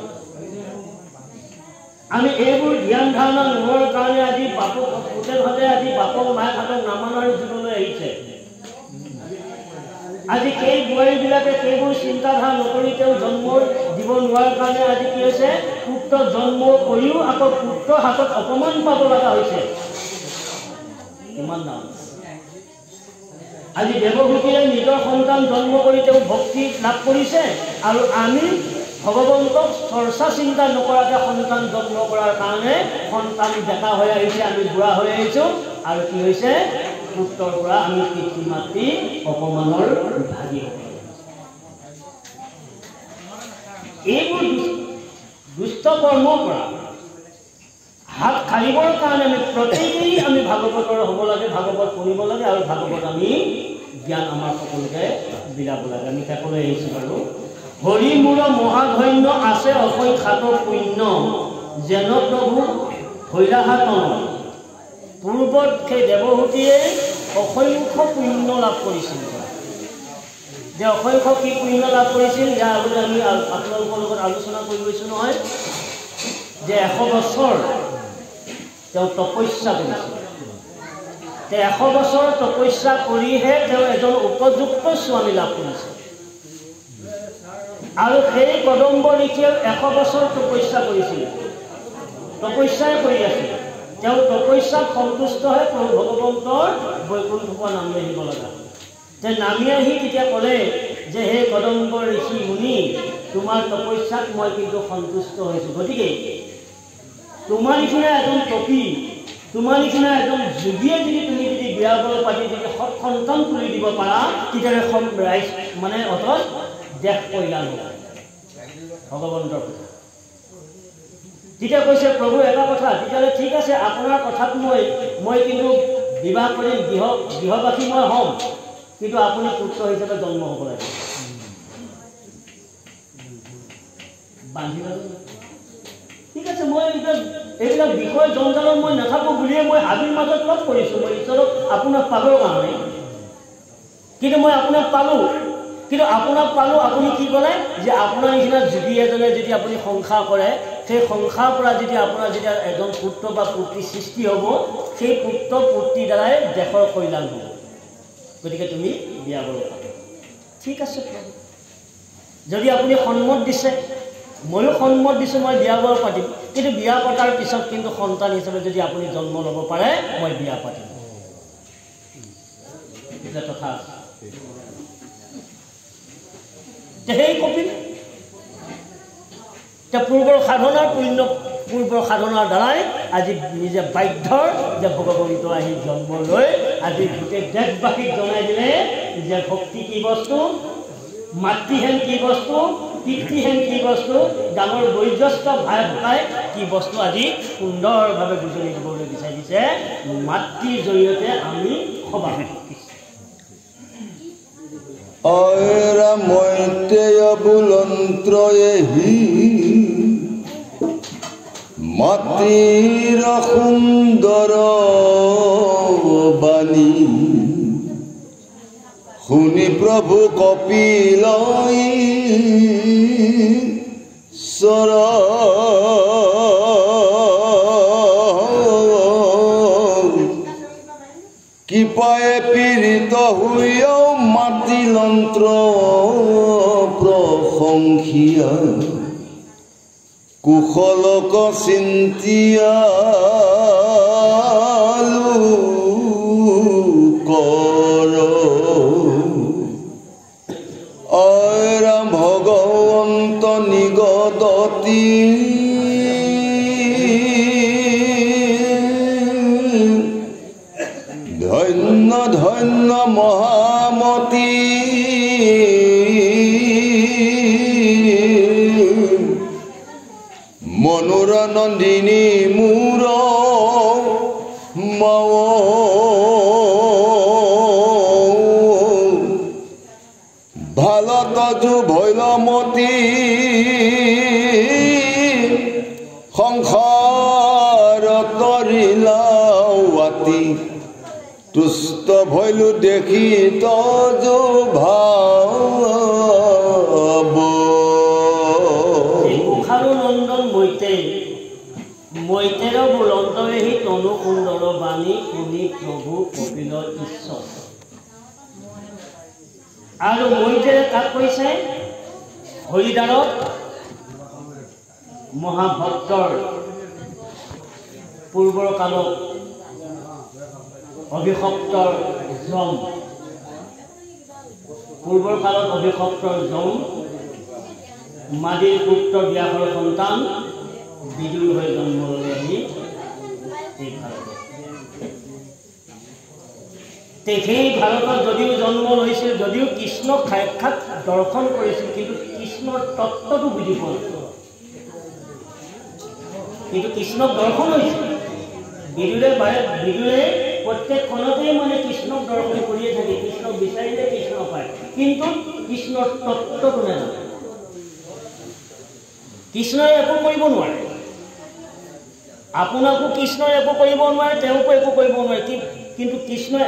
আমি এইবোৰ ধ্যান ধাৰণা নোহোৱাৰ কাৰণে আজি পুতেকহঁতে আজি বাপক মাকহঁতক নামানাৰ জীৱনলৈ আহিছে। আজি সেই বোৱাৰীবিলাকে সেইবোৰ চিন্তাধাৰা নকৰি তেওঁ জন্ম দিব নোৱাৰাৰ কাৰণে আজি কি হৈছে, পুত্ৰ জন্ম কৰিও আকৌ পুত্ৰৰ হাতত অপমান পাব লগা হৈছে। ইমান ডাঙৰ আজি দেৱহূতিয়ে নিজৰ সন্তান জন্ম কৰি তেওঁ ভক্তি লাভ কৰিছে, আৰু আমি ভগৱন্তক চৰ্চা চিন্তা নকৰাকৈ সন্তান জন্ম কৰাৰ কাৰণে সন্তান ডেকা হৈ আহিছে, আমি বুঢ়া হৈ আহিছোঁ, আৰু কি হৈছে পুত্ৰৰ পৰা আমি পিতৃ মাতৃ অপমানৰ ভাগি হ'ব। এইবোৰ দুষ্ট কৰ্মৰ পৰা হাত সাৰিবৰ কাৰণে আমি প্ৰত্যেকেই আমি ভাগৱতৰ হ'ব লাগে, ভাগৱত পঢ়িব লাগে, আৰু ভাগৱত আমি জ্ঞান আমাৰ সকলোকে বিলাব লাগে। আমি শেষলৈ আহিছোঁ বাৰু। হৰি মূৰ মহাধন্য আছে অসংখ্যাত পুণ্য, যেন প্ৰভু ভৈলাহাতন। পূৰ্বত সেই দেৱহূতিয়ে অসংখ্য পুণ্য লাভ কৰিছিল। যে অসংখ্য কি পুণ্য লাভ কৰিছিল, ইয়াৰ আগতে আমি আপোনালোকৰ লগত আলোচনা কৰি গৈছোঁ নহয়, যে 100 বছৰ তেওঁ তপস্যা কৰিছিল। 100 বছৰ তপস্যা কৰিহে তেওঁ এজন উপযুক্ত স্বামী লাভ কৰিছিল। আৰু সেই কদম্ব ঋষিয়ে 100 বছৰ তপস্যা কৰিছিল, তপস্যাই কৰি আছিল। তেওঁ তপস্যাত সন্তুষ্ট হৈ প্ৰভু ভগৱন্তৰ বৈকুণ্ঠৰ পৰা নামি আহিব লগা। যে নামি আহি তেতিয়া ক'লে যে হে কদম্ব ঋষি মুনি, তোমাৰ তপস্যাত মই কিন্তু সন্তুষ্ট হৈছোঁ। গতিকে তোমাৰ নিচিনা এজন তপী, তোমাৰ নিচিনা এজন যোগীয়ে তুমি যদি বিয়া বল পাতি যদি সৎ সন্তান তুলি দিব পাৰা, তেতিয়াহ'লে ৰাইজ মানে অথচ দেশ কল্যাণ হ'ব ভগৱন্তৰ। তেতিয়া কৈছে প্ৰভু এটা কথা, তেতিয়াহ'লে ঠিক আছে আপোনাৰ কথাত মই কিন্তু বিবাহ কৰিম, গৃহবাসী মই হ'ম, কিন্তু আপুনি পুত্ৰ হিচাপে জন্ম হ'ব লাগে। বান্ধি ঠিক আছে, মই এইবিলাক বিষয় জঞ্জালত মই নাথাকোঁ বুলিয়ে মই হাবিৰ মাজত লগ কৰিছোঁ। মই ঈশ্বৰক আপোনাক পাবৰ কাৰণে, কিন্তু মই আপোনাক পালোঁ, কিন্তু আপোনাক পালোঁ, আপুনি কি ক'লে যে আপোনাৰ নিচিনা যোগী এজনে যদি আপুনি সংসাৰ কৰে, সেই সংসাৰ পৰা যেতিয়া আপোনাৰ যেতিয়া এজন পুত্ৰ বা পুত্ৰী সৃষ্টি হ'ব, সেই পুত্ৰ পুত্ৰীৰ দ্বাৰাই দেশৰ কল্যাণ হ'ব। গতিকে তুমি বিয়া বাৰু পাতা। ঠিক আছে, যদি আপুনি সন্মত দিছে, ময়ো সন্মত দিছোঁ, মই বিয়া বাৰু পাতিম। কিন্তু বিয়া পতাৰ পিছত কিন্তু সন্তান হিচাপে যদি আপুনি জন্ম ল'ব পাৰে, মই বিয়া পাতিম। এটা কথা আছে। সেই কপিল পূৰ্বৰ সাধনাৰ পুণ্য, পূৰ্বৰ সাধনাৰ দ্বাৰাই আজি নিজে বাধ্যৰ যে ভগৱন্ত আহি জন্ম লৈ আজি গোটেই দেশবাসীক জনাই দিলে যে ভক্তি কি বস্তু, মাতৃহেন কি বস্তু, পিতৃহেন কি বস্তু, ডাঙৰ বয়োজ্যেষ্ঠ ভাই ভগাই কি বস্তু আজি সুন্দৰভাৱে বুজনি দিবলৈ বিচাৰিছে। মাতৃৰ জৰিয়তে আমি সভা অৰা মৈত্ৰেয় বুলন্ত্ৰয়েহি মাতৃৰ সুন্দৰ বাণী শুনি প্ৰভু কপিলই ঈশ্বৰ কৃপায়ে পীড়িত হৈও মাতৃযন্ত্ৰ প্ৰশংসিয়া কুশলক চিন্তিয়ালু কৰ অৰাম ভগৱন্ত নিগদতি ধন্য ধন্য মহামতী মনোৰনন্দিনী মূৰ মাও ভালত যু ভৈলমতী সংসাৰ তৰিলাৱাতি তুষ্ট ভৈলু দেখি তজু ভাব নন্দন মৈতেৰ বুলন্তৰেহি তনু সুন্দৰ বাণী শুনি প্ৰভু কপিল ঈশ্বৰ। আৰু মৈতেৰে কাক কৈছে? হৰিদ্বাৰত মহাভক্তৰ পূৰ্বৰ কালত অভিশপ্তৰ যম, পূৰ্বৰ কালত অভিশপ্তৰ যম মাদিৰ পুত্ৰ ব্যাসৰ সন্তান বিদুৰ হৈ জন্ম ল'লে আহি এই ভাৰতত। সেই ভাৰতত যদিও জন্ম লৈছিল, যদিও কৃষ্ণক সাক্ষাৎ দৰ্শন কৰিছিল, কিন্তু কৃষ্ণৰ তত্ত্বটো বুজি পোৱা নাছিল। কিন্তু কৃষ্ণক দৰ্শন হৈছিল। বিদুৰে প্ৰত্যেক ক্ষণতেই মানে কৃষ্ণক দৰ্শন কৰিয়ে থাকে, কৃষ্ণক বিচাৰিলে কৃষ্ণ পায়, কিন্তু কৃষ্ণৰ তত্ত্বটো নাজানে। কৃষ্ণই একো কৰিব নোৱাৰে, আপোনাকো কৃষ্ণই একো কৰিব নোৱাৰে, তেওঁকো একো কৰিব নোৱাৰে। কিন্তু কৃষ্ণই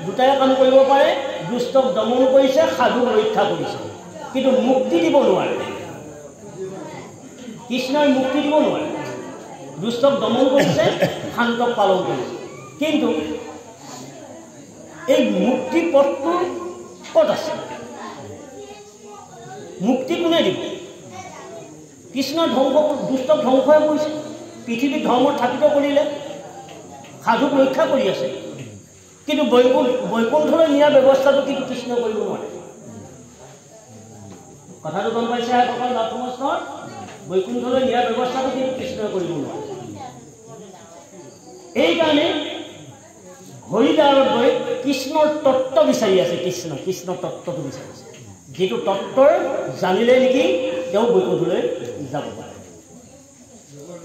দুটাই কাম কৰিব পাৰে, দুষ্টক দমন কৰিছে, সাধুক ৰক্ষা কৰিছে, কিন্তু মুক্তি দিব নোৱাৰে। কৃষ্ণই মুক্তি দিব নোৱাৰে, দুষ্টক দমন কৰিছে, শান্তক পালন কৰিছে। কিন্তু এই মুক্তি পথটো ক'ত আছে? মুক্তি কোনে দিব? কৃষ্ণই দুষ্টক ধ্বংসহে কৰিছে, পৃথিৱীত ধৰ্ম স্থাপিত কৰিলে, সাধুক ৰক্ষা কৰি আছে, কিন্তু বৈকুণ্ঠলৈ নিয়াৰ ব্যৱস্থাটো কিন্তু কৃষ্ণ কৰিব নোৱাৰে। কথাটো গম পাইছে সকল নাথমস্তৰ? বৈকুণ্ঠলৈ নিয়াৰ ব্যৱস্থাটো কিন্তু কৃষ্ণই কৰিব নোৱাৰে। এইকাৰণে হৰিদ্বাৰত গৈ কৃষ্ণৰ তত্ত্ব বিচাৰি আছে। কৃষ্ণৰ তত্ত্বটো বিচাৰিছে, যিটো তত্ত্বৰ জানিলে নেকি তেওঁ বৈকুণ্ঠলৈ যাব পাৰে।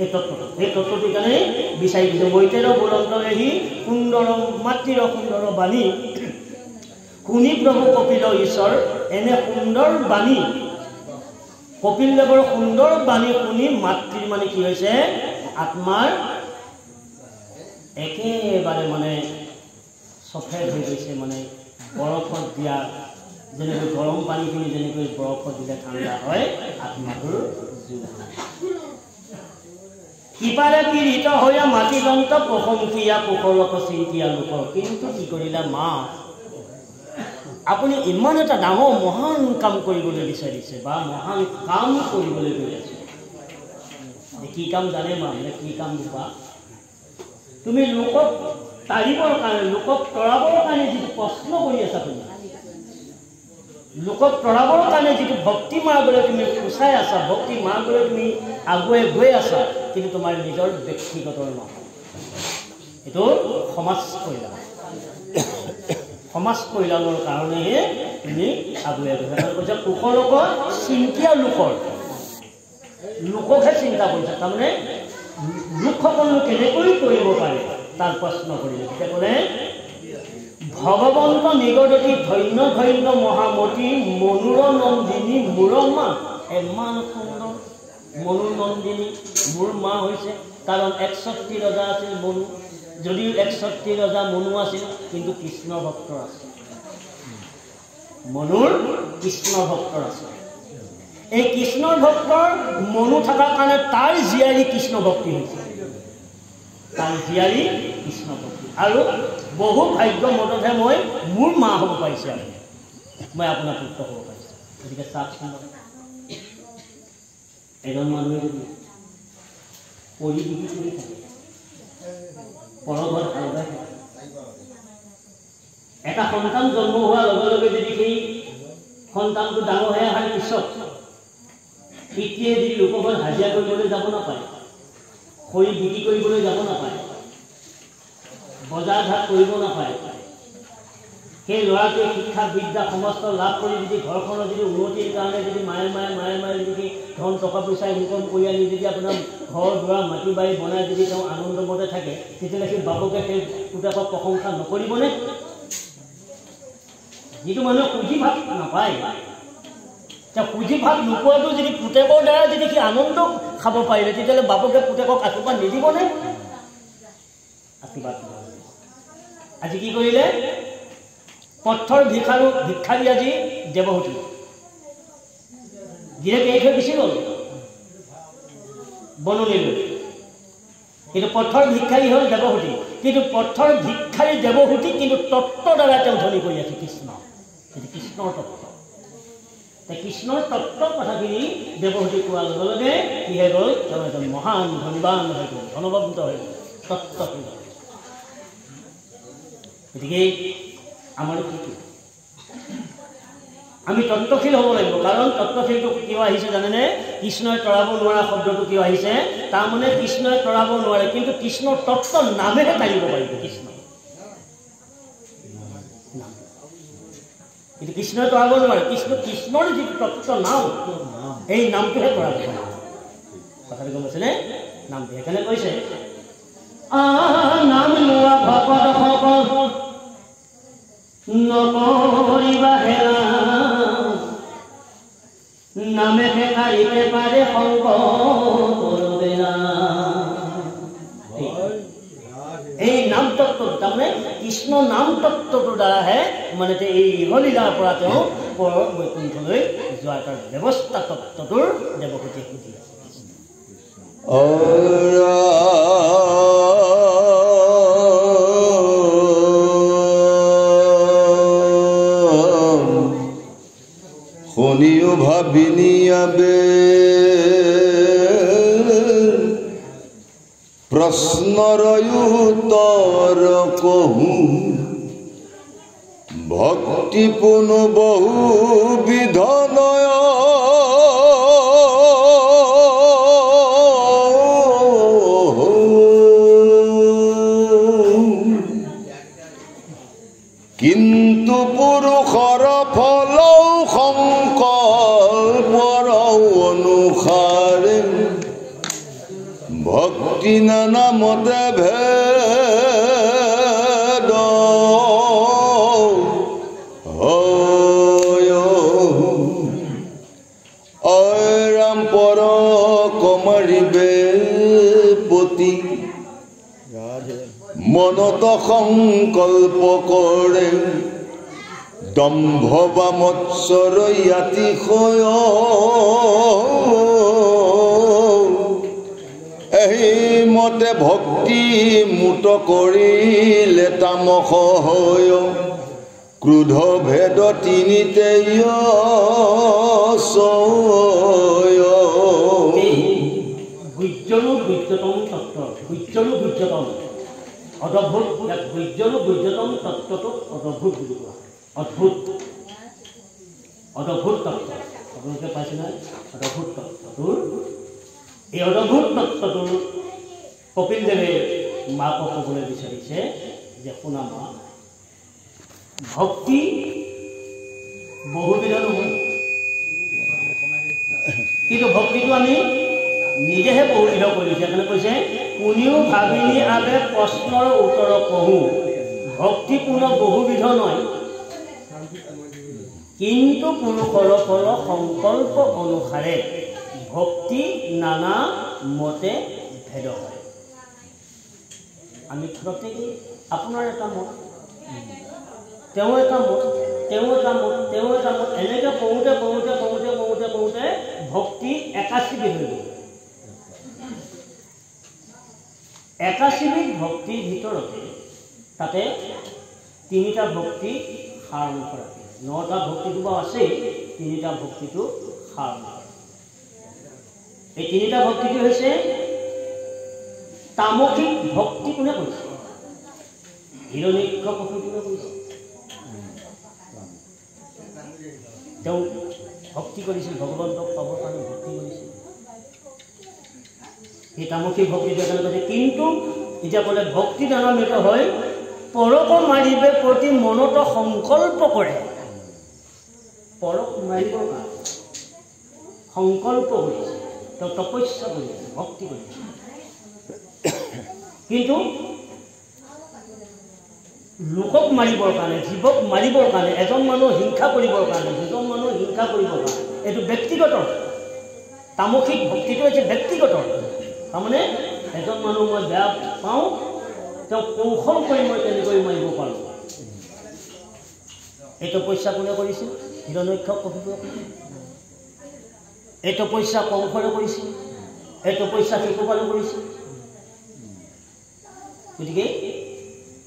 এই তত্ত্বটোৰ কাৰণে বিচাৰি দিছে। মৈতেৰ বুলন্তৰেহি সুন্দৰ মাতৃৰ সুন্দৰ বাণী শুনি প্ৰভু কপিল ঈশ্বৰ। এনে সুন্দৰ বাণী, কপিল দেৱৰ সুন্দৰ বাণী শুনি মাতৃৰ মানে কি হৈছে? আত্মাৰ একেবাৰে মানে সফেদ হৈ গৈছে, মানে বৰফত দিয়া যেনেকৈ গৰম পানীখিনি যেনেকৈ বৰফত দিলে ঠাণ্ডা হয় আত্মাটোৰ জোৰ সিপাৰে পীড়িত হৈয়া মাটি দন্ত প্ৰশংসিয়া পোখৰক চিন্তিয়া লোকৰ কিন্তু কি কৰিলা মা আপুনি ইমান এটা ডাঙৰ মহান কাম কৰিবলৈ বিচাৰিছে বা মহান কাম কৰিবলৈ গৈ আছে কি কাম জানে মা কি কাম দিবা তুমি লোকক তাৰিবৰ কাৰণে লোকক তৰাবৰ কাৰণে যিটো প্ৰশ্ন কৰি আছা তুমি লোকক তৰাবৰ কাৰণে যিটো ভক্তি মাৰ্গলৈ তুমি উচাই আছা ভক্তি মাৰ্গলৈ তুমি আগুৱাই গৈ আছা কিন্তু তোমাৰ নিজৰ ব্যক্তিগত নহয় এইটো সমাজ কল্যাণৰ কাৰণেহে তুমি আগুৱাই গৈছা কৈছা পোখৰক চিন্তিয়া লোককহে চিন্তা কৰিছা তাৰমানে লোকসকলনো কেনেকৈ কৰিব পাৰে তাৰ প্ৰশ্ন কৰিলে তেতিয়া ক'লে ভগৱন্ত নিগদতি ধন্য ধন্য মহামতী মনুৰ নন্দিনী মোৰ মা ইমান সুন্দৰ মনুৰ নন্দিনী মোৰ মা হৈছে কাৰণ ৬১ ৰজা আছিল মনু যদিও ৬১ ৰজা মনু আছিল কিন্তু কৃষ্ণ ভক্ত আছিল মনুৰ কৃষ্ণ ভক্তৰ আছিল এই কৃষ্ণৰ ভক্তৰ মনু থকাৰ কাৰণে তাৰ জীয়াৰী কৃষ্ণ ভক্তি হৈছে তাৰ জীয়াৰী কৃষ্ণ ভক্তি আৰু বহু ভাগ্য মততহে মই মোৰ মা হ'ব পাৰিছোঁ আৰু মই আপোনাৰ পুত্ৰ হ'ব পাৰিছোঁ গতিকে চাওকচোন এজন মানুহে যদি পৰি বিক্ৰী কৰি থাকে পৰঘৰত হাল বাই থাকে এটা সন্তান জন্ম হোৱাৰ লগে লগে যদি সেই সন্তানটো ডাঙৰ হৈ অহাৰ পিছত পিতৃয়ে যদি লোকঘৰত হাজিৰা কৰিবলৈ যাব নাপায় খৰি বিক্ৰী কৰিবলৈ যাব নাপায় বজাৰ ঘাট কৰিব নাপায় সেই ল'ৰাটোৱে শিক্ষা বিদ্যা সমস্ত লাভ কৰি যদি ঘৰখনৰ যদি উন্নতিৰ কাৰণে যদি মায়ে যদি ধন টকা পইচা ইনকম কৰি আনি যদি আপোনাৰ ঘৰ দুৱাৰ মাটি বাৰী বনাই যদি তেওঁ আনন্দমতে থাকে তেতিয়াহ'লে সেই বাপকে সেই পুতেকক প্ৰশংসা নকৰিবনে যিটো মানুহে পুঁজি ভাগ নাপায় পুঁজি ভাগ নোপোৱাটো যদি পুতেকৰ দ্বাৰা যদি সি আনন্দ খাব পাৰিলে তেতিয়াহ'লে বাপকে পুতেকক আশীৰ্বাদ নিদিবনে আশীৰ্বাদ আজি কি কৰিলে পথৰ ভিক্ষাৰী আজি দেৱহূতি গিৰিয়েক এৰি থৈ গুচি গ'ল বননিলৈ কিন্তু পথৰ ভিক্ষাৰী হ'ল দেৱহূতি কিন্তু পথৰ ভিক্ষাৰী দেৱহূতি কিন্তু তত্ত্বৰ দ্বাৰা তেওঁ ধনী কৰি আছে কৃষ্ণ সেইটো কৃষ্ণৰ তত্ত্ব কৃষ্ণৰ তত্ত্বৰ কথাখিনি দেৱহূতি কোৱাৰ লগে লগে কি হৈ গ'ল তেওঁ এজন মহান ধনবান হৈ গ'ল ধনবন্ত হৈ গ'ল তত্ত্বশীল গতিকে আমাৰ কি আমি তত্ত্বশীল হ'ব লাগিব কাৰণ তত্ত্বশীলটো কিয় আহিছে জানেনে কৃষ্ণই তৰাব নোৱাৰা শব্দটো কিয় আহিছে তাৰমানে কৃষ্ণই তৰাব নোৱাৰে কিন্তু কৃষ্ণৰ তত্ত্ব নামেহে তাৰিব পাৰিব কৃষ্ণ কিন্তু কৃষ্ণই তৰাব নোৱাৰে কৃষ্ণৰ যিটো তত্ত্ব নাম এই নামটোহে তৰাব পাৰে কথাটো গম পাইছেনে নামটো সেইকাৰণে কৈছে নাম লোৱা ভকত নকৰিবা হেৰা নামে কাৰিতে পাৰে সংগ এই নাম তত্ত্ব তাৰমানে কৃষ্ণ নাম তত্ত্বটোৰ দ্বাৰাহে মানে এই ইহলীলাৰ পৰা তেওঁ পৰ বৈকুণ্ঠলৈ যোৱাৰ তাৰ ব্যৱস্থা তত্ত্বটোৰ দেৱহূতিয়ে সুধি আছে শুনিও ভাবিনি আবে প্ৰশ্নৰ উত্তৰ কহু ভক্তি পুনু বহু বিধনয় কিন্তু পুৰুষৰ ফল সংকল্পৰ অনুসাৰে ভক্তি নানামতে ভেদ ৰাম পৰ কমাৰিবে পতি মনত সংকল্প কৰে দম্ভ বা মৎসৰ অতিশয় এই মতে ভক্তি মুত কৰিলে তামস হয় ক্ৰোধ ভেদ তিনিতে গুজ্জনো গুজ্জতম তত্ত্ব গুজ্জনো গুজ্জতম অদ্ভুত ইয়াত গুজ্জনো গুজ্জতম তত্ত্বটো অদ্ভুত বুলি কোৱা অদ্ভুত অদ্ভুত তত্ত্ব আপোনালোকে পাইছে নহয় অদ্ভুত তত্ত্বটোৰ এই অদ্ভুত তত্ত্বটোৰ কপিলদেৱে মাকক ক'বলৈ বিচাৰিছে যে শুনা মা ভক্তি বহুবিধ নহয় কিন্তু ভক্তিটো আমি নিজেহে বহুবিধ কৰিছে সেইকাৰণে কৈছে কোনেও ভাবিনি আগে প্ৰশ্নৰ উত্তৰ কহোঁ ভক্তি কোনো বহুবিধ নহয় কিন্তু পুৰুষৰ ফল সংকল্প অনুসাৰে ভক্তি নানা মতে ভেদ হয় আমি প্ৰত্যেকেই আপোনাৰ এটা মত তেওঁ এটা মত তেওঁ এটা মত তেওঁ এটা মত এনেকৈ কওঁতে কওঁতে কওঁতে কওঁতে কওঁতে ভক্তি 81 বিধ হৈ গ'ল 81 বিধ ভক্তিৰ ভিতৰতে তাতে 3টা ভক্তি সাৰ কৰা 9টা ভক্তিটো বাৰু আছেই 3টা ভক্তিটো সাৰ এই 3টা ভক্তিটো হৈছে তামসিক ভক্তি কোনে কৈছে হিৰণ্যকশিপু কোনে কৈছে তেওঁ ভক্তি কৰিছিল ভগৱন্তক পাবৰ কাৰণে ভক্তি কৰিছিল এই তামসিক ভক্তিটো এজনে কৈছে কিন্তু এতিয়া ক'লে ভক্তি নানামিত হয় পৰক মাৰিবে প্ৰতি মনত সংকল্প কৰে পৰক মাৰিব সংকল্প কৰিছে তেওঁ তপস্যা কৰিছে ভক্তি কৰিছে কিন্তু লোকক মাৰিবৰ কাৰণে জীৱক মাৰিবৰ কাৰণে এজন মানুহ হিংসা কৰিবৰ কাৰণে দুজন মানুহ হিংসা কৰিবৰ কাৰণে এইটো ব্যক্তিগত তামসিক ভক্তিটো হৈছে ব্যক্তিগত তাৰমানে এজন মানুহ মই বেয়া পাওঁ তেওঁ কৌশল কৰি মই কেনেকৈ মাৰিব পাৰোঁ এই তপস্যা কোনে কৰিছিল হিৰণ্যকশিপু এই তপস্যা কংসৰে কৰিছিল এই তপস্যা শিশুপালে কৰিছিল গতিকে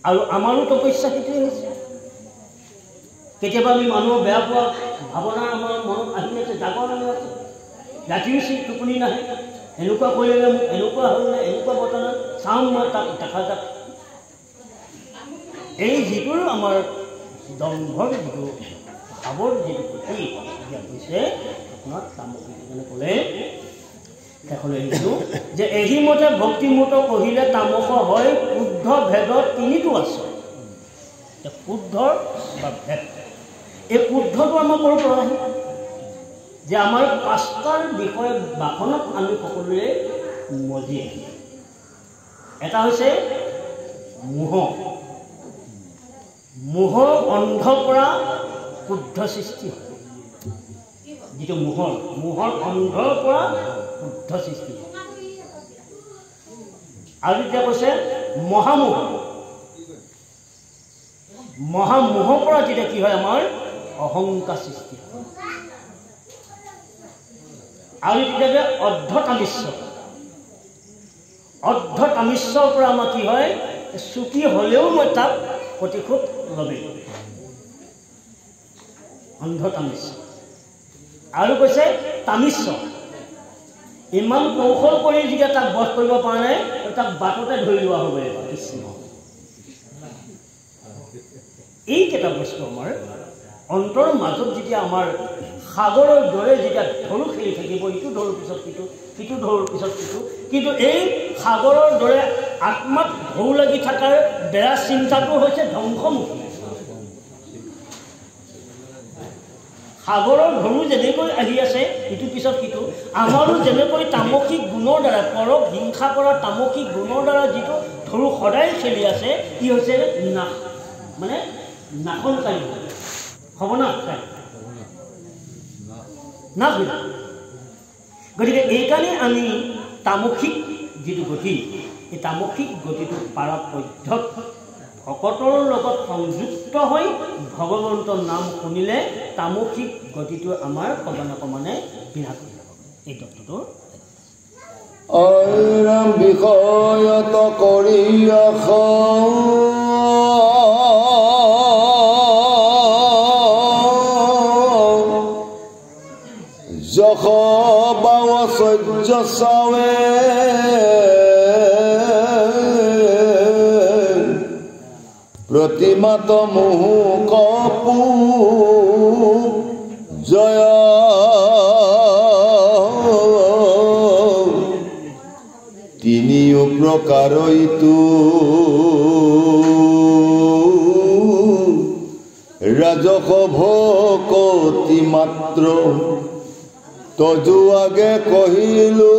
আৰু আমাৰো তপস্যা সেইটোৱে হৈছে কেতিয়াবা আমি মানুহক বেয়া পোৱা ভাৱনা আমাৰ মনত আহি আছে জাগৰ হৈ আছে ৰাতিও টোপনি নাহে এনেকুৱা কৰিলে মোক এনেকুৱা হ'ল নে এনেকুৱা ঘটনা চাওঁ মই তাক দেখা যাক এই যিটো আমাৰ দম্ভৰ যিটো ভাৱৰ যিটো গতি দিয়া হৈছে আপোনাৰ তামসিক যেনে ক'লে শেষলৈ লিখিছোঁ যে এহিমতে ভক্তিমূত কহিলে তামস হয় শুদ্ধ ভেদ 3টো আছে শুদ্ধৰ বা ভেদ এই শুদ্ধটো আমাৰ ক'ৰ পৰা আহে যে আমাৰ 5টাৰ বিষয়ে বাসনত আমি সকলোৱে মজি আহি এটা হৈছে মোহৰ অন্ধৰ পৰা শুদ্ধ সৃষ্টি হয় যিটো মোহৰ অন্ধৰ পৰা শুদ্ধ সৃষ্টি আৰু এতিয়া কৈছে মহামোহৰ পৰা যেতিয়া কি হয় আমাৰ অহংকাৰ সৃষ্টি হয় আৰু তেতিয়া অৰ্ধতামিস্যৰ পৰা আমাৰ কি হয় চুকি হ'লেও মই তাক প্ৰতিশোধ ল'বেই অন্ধতামিস্য আৰু কৈছে তামিস্য ইমান কৌশল কৰি যেতিয়া তাক বধ কৰিব পৰা নাই তাক বাটতে ধৰি লোৱা হ'ব কৃষ্ণ এইকেইটা বস্তু আমাৰ অন্তৰৰ মাজত যেতিয়া আমাৰ সাগৰৰ দৰে যেতিয়া ঢৌ খেলি থাকিব ইটো ঢৌৰ পিছত সিটো সিটো ঢৌৰ পিছত সিটো কিন্তু এই সাগৰৰ দৰে আত্মাত ঢৌ লাগি থকাৰ বেয়া চিন্তাটো হৈছে ধ্বংসমুখী সাগৰৰ ঢৌ যেনেকৈ আহি আছে ইটোৰ পিছত সিটো আমাৰো যেনেকৈ তামসিক গুণৰ দ্বাৰা পৰক হিংসা কৰা তামসিক গুণৰ দ্বাৰা যিটো ঢৌ সদায় খেলি আছে ই হৈছে মানে নাশনকাৰী সৰ্বনাশকাৰী গতিকে এইকাৰণে আমি তামসিক যিটো গতি এই তামসিক গতিটো পাৰাপধ্যত ভকতৰ লগত সংযুক্ত হৈ ভগৱন্তৰ নাম শুনিলে তামসিক গতিটো আমাৰ ক্ৰমান্বয়ে বিনাশ হৈ যাব। এই তত্ত্বটো ঐৰাম বিষয়ত কৰি যশ বাৱ সহ্য চাৱে প্ৰতিমাত মোহু কপু জয় তিনিও প্ৰকাৰ ইটো ৰাজস ভকতি মাত্ৰ তজু আগে কহিলো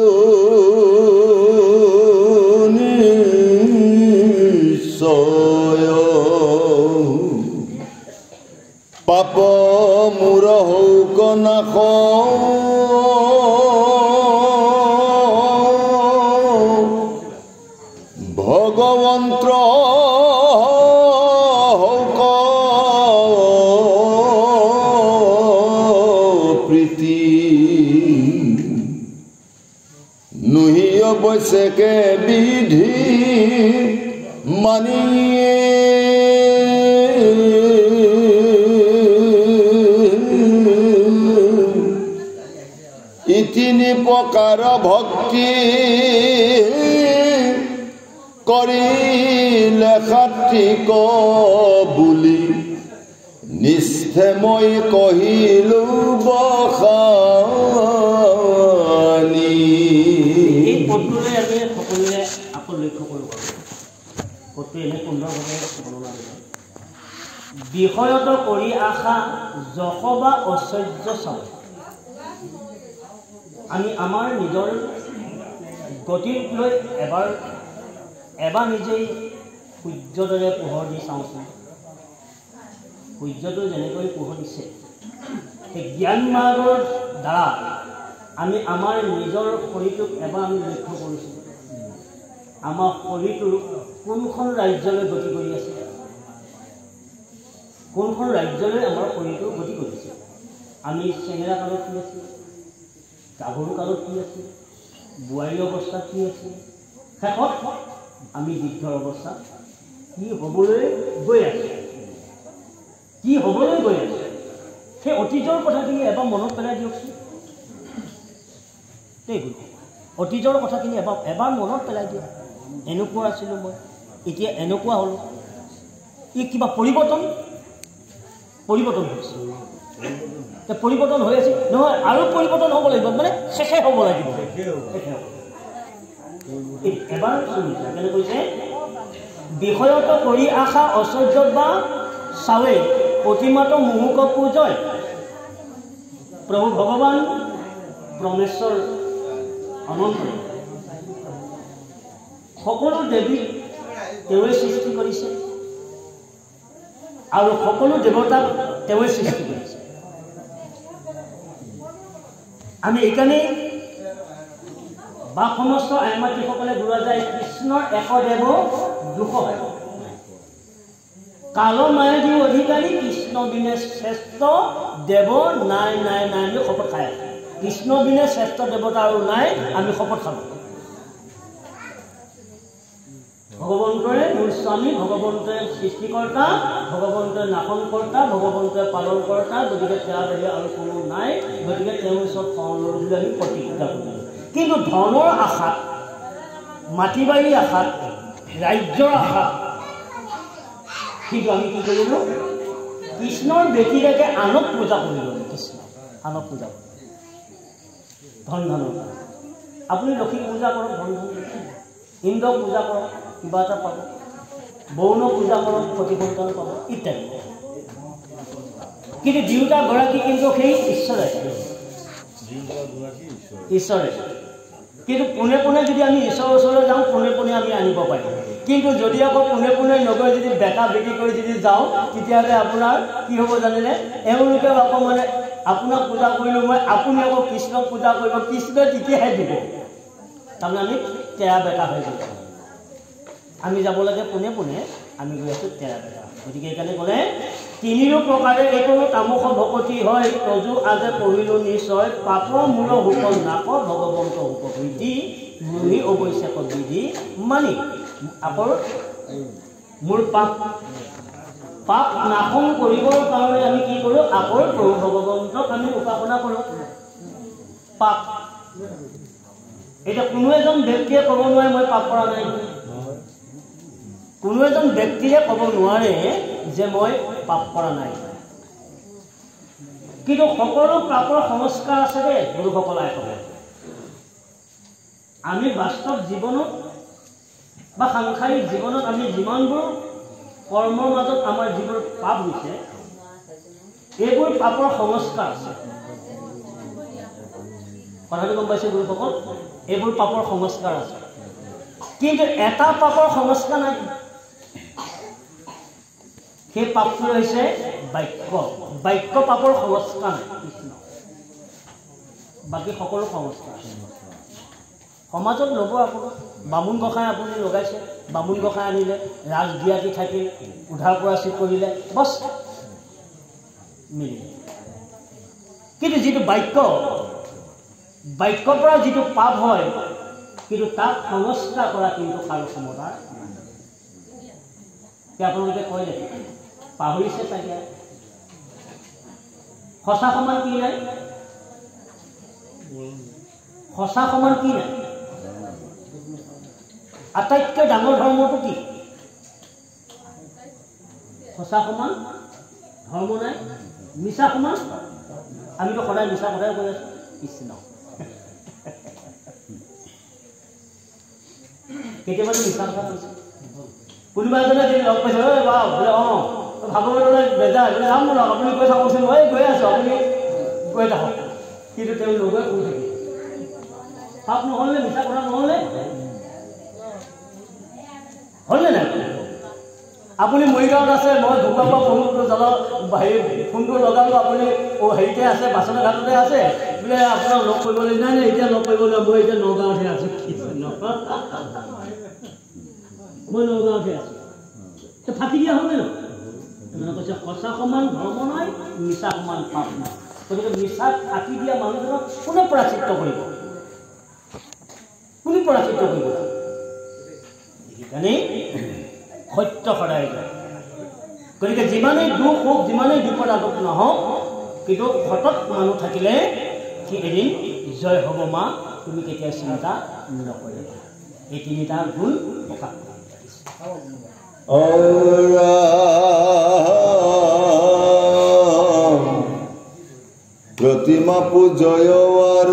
নিশ্চয় পাপ মূৰ হৌক নাশ ভগৱন্তৰ হৌক প্ৰীতি নুহি অৱশ্যকে বিধি মানি তিনি প্ৰকাৰ ভক্তি কৰিলে সাত্বিক বুলি নিষ্ঠে মই কহিলো বখানি। এই পদটোলৈ আমি সকলোৱে আকৌ লক্ষ্য কৰিব পাৰোঁ। পদটো এনে সুন্দৰভাৱে বৰ্ণনা কৰিছে। বিষয়ত কৰি আশা যশ বা ঐশ্বৰ্য চাওঁ। আমি আমাৰ নিজৰ গতিক লৈ এবাৰ নিজেই সূৰ্যৰ দৰে পোহৰ দি চাওঁচোন। সূৰ্যটো যেনেকৈ পোহৰ দিছে সেই জ্ঞান মাৰ্গৰ দ্বাৰা আমি আমাৰ নিজৰ শৰীৰটোক এবাৰ আমি লক্ষ্য কৰিছোঁ। আমাৰ শৰীৰটো কোনখন ৰাজ্যলৈ গতি কৰি আছে, কোনখন ৰাজ্যলৈ আমাৰ শৰীৰটো গতি কৰিছে। আমি চেঙেৰা কালত কি আছোঁ, গাভৰু কালত কি আছোঁ, বোৱাৰী অৱস্থাত কি আছোঁ, শেষত আমি বৃদ্ধৰ অৱস্থাত কি হ'বলৈ গৈ আছোঁ, কি হ'বলৈ গৈ আছে। সেই অতীতৰ কথাখিনি এবাৰ মনত পেলাই দিয়কচোন। অতীতৰ কথাখিনি এবাৰ মনত পেলাই দিয়ক। এনেকুৱা আছিলোঁ মই, এতিয়া এনেকুৱা হ'লোঁ। ই কিবা পৰিৱৰ্তন হৈছে। পৰিৱৰ্তন হৈ আছে নহয়, আৰু পৰিৱৰ্তন হ'ব লাগিব, মানে শেষে হ'ব লাগিব। এবাৰ কেনে কৈছে, বিষয়ত কৰি আশা ঐশ্বৰ্য বা চাৱে প্ৰতিমাত মোহক পূজয়। প্ৰভু ভগৱান পৰমেশ্বৰ অনন্ত সকলো দেৱী তেওঁৱে সৃষ্টি কৰিছে আৰু সকলো দেৱতাক তেওঁৱে সৃষ্টি কৰিছে। আমি এইকাৰণে বা সমস্ত আইমাতৃসকলে বুজা যায় কৃষ্ণৰ একদেৱ দুসহায়। কাল মায়াদী অধিকাৰী কৃষ্ণ বিনে শ্ৰেষ্ঠ দেৱ নাই নাই নাই আমি শপত খাই আছোঁ। কৃষ্ণ বিনে শ্ৰেষ্ঠ দেৱতা আৰু নাই, আমি শপত খালোঁ। ভগৱন্তৰে মোৰ স্বামী, ভগৱন্তৰে সৃষ্টিকৰ্তা, ভগৱন্তৰে নাশনকৰ্তা, ভগৱন্তৰে পালনকৰ্তা, গতিকে তেওঁৰ বাহিৰে আৰু কোনো নাই। গতিকে তেওঁৰ ওচৰত শৰণ ল'লোঁ বুলি আমি প্ৰতিজ্ঞা কৰিলোঁ। কিন্তু ধনৰ আশাত, মাটি বাৰীৰ আশাত, ৰাজ্যৰ আশাত কিন্তু আমি কি কৰিলোঁ, কৃষ্ণৰ ব্যতিৰেকে আনক পূজা কৰিলোঁ। কৃষ্ণ আনক পূজা কৰিলোঁ ধন ধনৰ কাৰণে। আপুনি লক্ষী পূজা কৰক, ধন ধন। ইন্দ্ৰক পূজা কৰক, কিবা এটা পাব। বৰুণক পূজা কৰক, প্ৰতিফলন পাব ইত্যাদি। কিন্তু দুয়োটাগৰাকী কিন্তু সেই ঈশ্বৰে। কিন্তু পোনে পোনে যদি আমি ঈশ্বৰৰ ওচৰলৈ যাওঁ, পোনে পোনে আমি আনিব পাৰিম। কিন্তু যদি আকৌ পোনে পোনে নগৈ যদি বেকা বেকি কৰি যদি যাওঁ, তেতিয়াহ'লে আপোনাৰ কি হ'ব জানেনে? এওঁলোকে আকৌ মানে আপোনাক পূজা কৰিলোঁ মই, আপুনি আকৌ কৃষ্ণক পূজা কৰিব, কৃষ্ণই তেতিয়াহে দিব। তাৰমানে আমি তেৰা বেকা হৈ গৈছোঁ। আমি যাব লাগে পোনে পোনে আমি গৈ আছোঁ তেৰাবেকা। গতিকে এইকাৰণে ক'লে তিনিও প্ৰকাৰে এইটো তামস ভকতি হয়, তজু আজে পঢ়িলো নিশ্চয়, পাপ মূল হুক নাক ভগৱন্ত হুক বৃদ্ধি মুহি অৱশ্যক বিধি মানি। আকৌ মোৰ পাপ নাশন কৰিবৰ কাৰণে আমি কি কৰোঁ? আকৌ প্ৰভু ভগৱন্তক আমি উপাসনা কৰোঁ। পাপ এতিয়া কোনো এজন ব্যক্তিয়ে ক'ব নোৱাৰে মই পাপ কৰা নাই। কোনো এজন ব্যক্তিয়ে ক'ব নোৱাৰে যে মই পাপ কৰা নাই। কিন্তু সকলো পাপৰ সংস্কাৰ আছে দেই গুৰুসকলে ক'লে। আমি বাস্তৱ জীৱনত বা সাংসাৰিক জীৱনত আমি যিমানবোৰ কৰ্মৰ মাজত আমাৰ যিবোৰ পাপ হৈছে, এইবোৰ পাপৰ সংস্কাৰ আছে। কথাটো গম পাইছে গুৰুসকল? এইবোৰ পাপৰ সংস্কাৰ আছে, কিন্তু এটা পাপৰ সংস্কাৰ নাই। সেই পাপটো হৈছে বাক্য। বাক্য পাপৰ সংস্কাৰ নাই, বাকী সকলো সংস্কাৰ আছে। সমাজত ল'ব আপুনি বামুণ গোসাঁই আপুনি লগাইছে, বামুণ গোসাঁই আনিলে, ৰাজ দিয়াতি থাকিল, উধাৰ পৰাচিত কৰিলে, বছ মিলিলে। কিন্তু যিটো বাক্যৰ পৰা যিটো পাপ হয়, কিন্তু তাক সংস্কাৰ কৰা কিন্তু কাৰো ক্ষমতা আপোনালোকে কয় নেকি? পাহৰিছে চাগে। সঁচা সমান কি নাই? সঁচা সমান কি নাই? আটাইতকৈ ডাঙৰ ধৰ্মটো কি? সঁচা সমান ধৰ্ম নাই। মিছা সমান? আমিতো সদায় মিছা কথাই কৈ আছো। কৃষ্ণ কেতিয়াবাতো মিছা কথা কৈছে। কোনোবা এজনে যদি লগ পাইছে, বোলে ভাগৱতলৈ বেজাৰ বোলে যাম বোলক, আপুনি গৈ থাককচোন, গৈ আছো, আপুনি গৈ থাকক। কিন্তু তেওঁ নগৈ কৈ থাকে। পাপ নহ'লে, মিছা কথা নহ'লে হ'লনে নাই? আপুনি মৰিগাঁৱত আছে, মই ভূগৰ্ভ ফোনটো ফোনটো লগালোঁ, আপুনি হেৰিতে আছে, বাচনা ঘাটতে আছে, বোলে আপোনাক লগ কৰিবলৈ নাই এতিয়া লগ কৰিবলৈ, মই এতিয়া নগাঁৱতহে আছোঁ। মই নগাঁৱতহে আছোঁ। ফাটি দিয়া হ'লনে নহয়? কৈছে সঁচা সমান ধৰ্ম নাই, মিছা সমান পাপ নাই। গতিকে মিছাক ফাটি দিয়া মানুহজনক কোনে প্ৰাচিত্য কৰিব? কোনে প্ৰাচিত্য কৰিব? সেইকাৰণে সত্য সদায় যায়। গতিকে যিমানেই দুখ হওক, যিমানেই বিপদ আগত নহওক, কিন্তু সতত মানুহ থাকিলে সি এদিন জয় হ'ব। মা তুমি কেতিয়া চিন্তা নকৰিবা। এই তিনিটা গুণ প্ৰকাশ কৰা प्रतिमा पूजयवार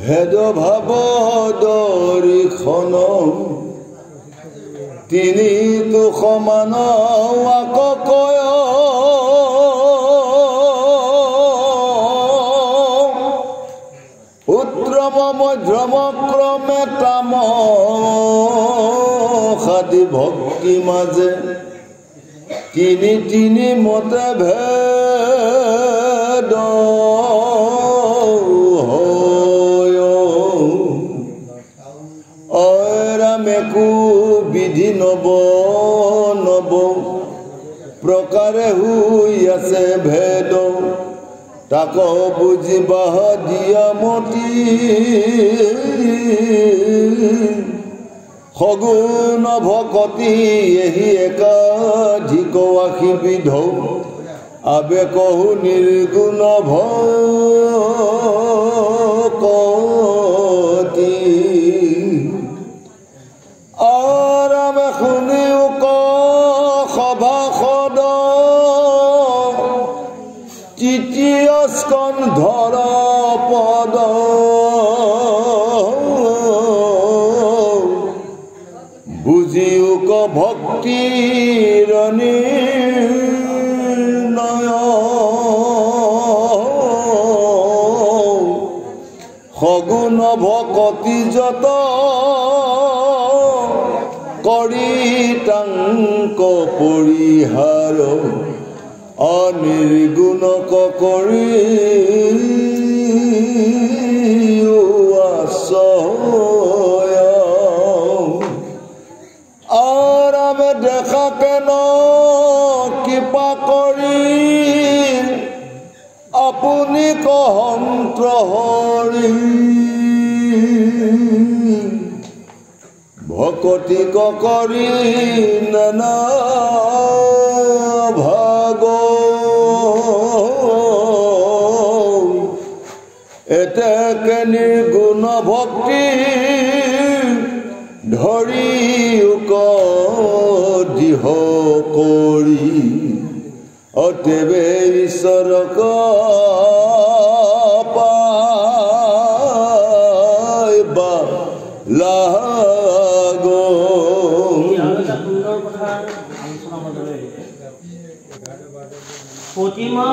भेद भाव दर्शन তিনি তো সমান আককয় উত্তম মধ্যম ক্ৰমে তাম খাদি ভক্তি মাজে তিনি তিনি মতে ভেদ অৰামেকু বিধি নব নব প্ৰকাৰে হুই আছে ভেদ তাক বুজিবা দিয়া মতি সগুণ ভকতি এহি একাধিক আশী বিধ আবেকহু নিৰ্গুণ ভকতি আৰামে শুনিও ক সভাসদ তৃতীয় স্কন্ধৰ পদ বুজিও ক ভক্তিৰ নিৰ্ণয় সগুণ ভকতি যত কৰি তাংক পৰিহাৰ অনিৰ্গুণক কৰি আশ্ৰয় আপুনি কহন্ত্ৰ হৰি ভকতি কৰি নানা ভাগ এতেকে নিৰ্গুণ ভক্তি ধৰি দিহ কৰি অতেবে ঈশ্বৰক পাইবা লাগ। সুন্দৰ কথা আলোচনা মাজলৈ প্ৰতিমা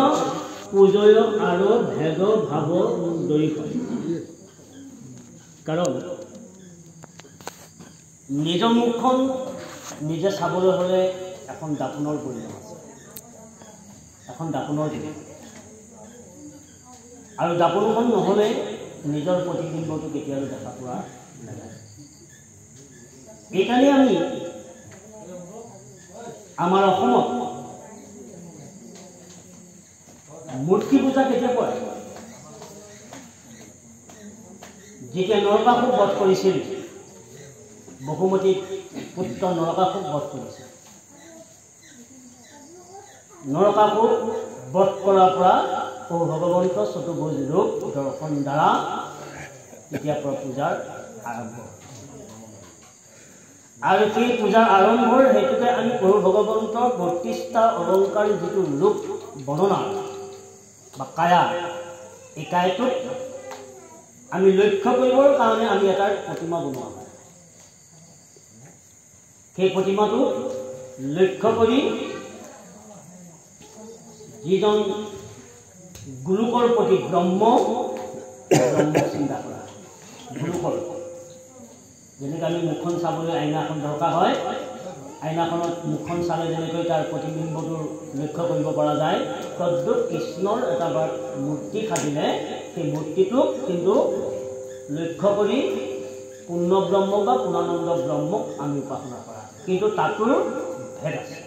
পূজয় আৰু ভেদ ভাৱ দৰিষ কাৰণ নিজৰ মুখখন নিজে চাবলৈ হ'লে এখন দাপোনৰ প্ৰয়োজন আছে, এখন দাপোনৰ দিন আৰু দাপোনখন নহ'লে নিজৰ প্ৰতিবিম্বটো কেতিয়াও দেখা পোৱা নাযায়। এইকাৰণে আমি আমাৰ অসমত মূৰ্তি পূজা কেতিয়া কৰে? যেতিয়া নৰকাসুৰ বধ কৰিছিল, বসুমতীৰ পুত্ৰ নৰকাসুৰ বধ কৰিছিল। নৰকাসুৰ বধ কৰাৰ পৰা ভগৱন্ত চতুৰ্ভুজ ৰূপ দৰ্শন দ্বাৰা তেতিয়াৰ পৰা পূজাৰ আৰম্ভ আৰু সেই পূজাৰ আৰম্ভৰ হেতুকে আমি প্ৰভু ভগৱন্তৰ ৩২টা অলংকাৰ যিটো ৰূপ বৰ্ণনা বা কায়া, এই কায়াটোক আমি লক্ষ্য কৰিবৰ কাৰণে আমি এটা প্ৰতিমা বনোৱা হয়। সেই প্ৰতিমাটো লক্ষ্য কৰি যিজন গুৰুকৰ প্ৰতি ব্ৰহ্ম চিন্তা কৰা, গুৰুকৰ যেনেকৈ আমি মুখখন চাবলৈ আইনাখন দৰকাৰ হয়, আইনাখনত মুখখন চালে যেনেকৈ তাৰ প্ৰতিবিম্বটো লক্ষ্য কৰিব পৰা যায়, তদ্ৰুপ কৃষ্ণৰ এটা মূৰ্তি সাজিলে সেই মূৰ্তিটোক কিন্তু লক্ষ্য কৰি পূৰ্ণ ব্ৰহ্ম বা পূৰ্ণানন্দ ব্ৰহ্মক আমি উপাসনা কৰা, কিন্তু তাতো ভেদ আছে।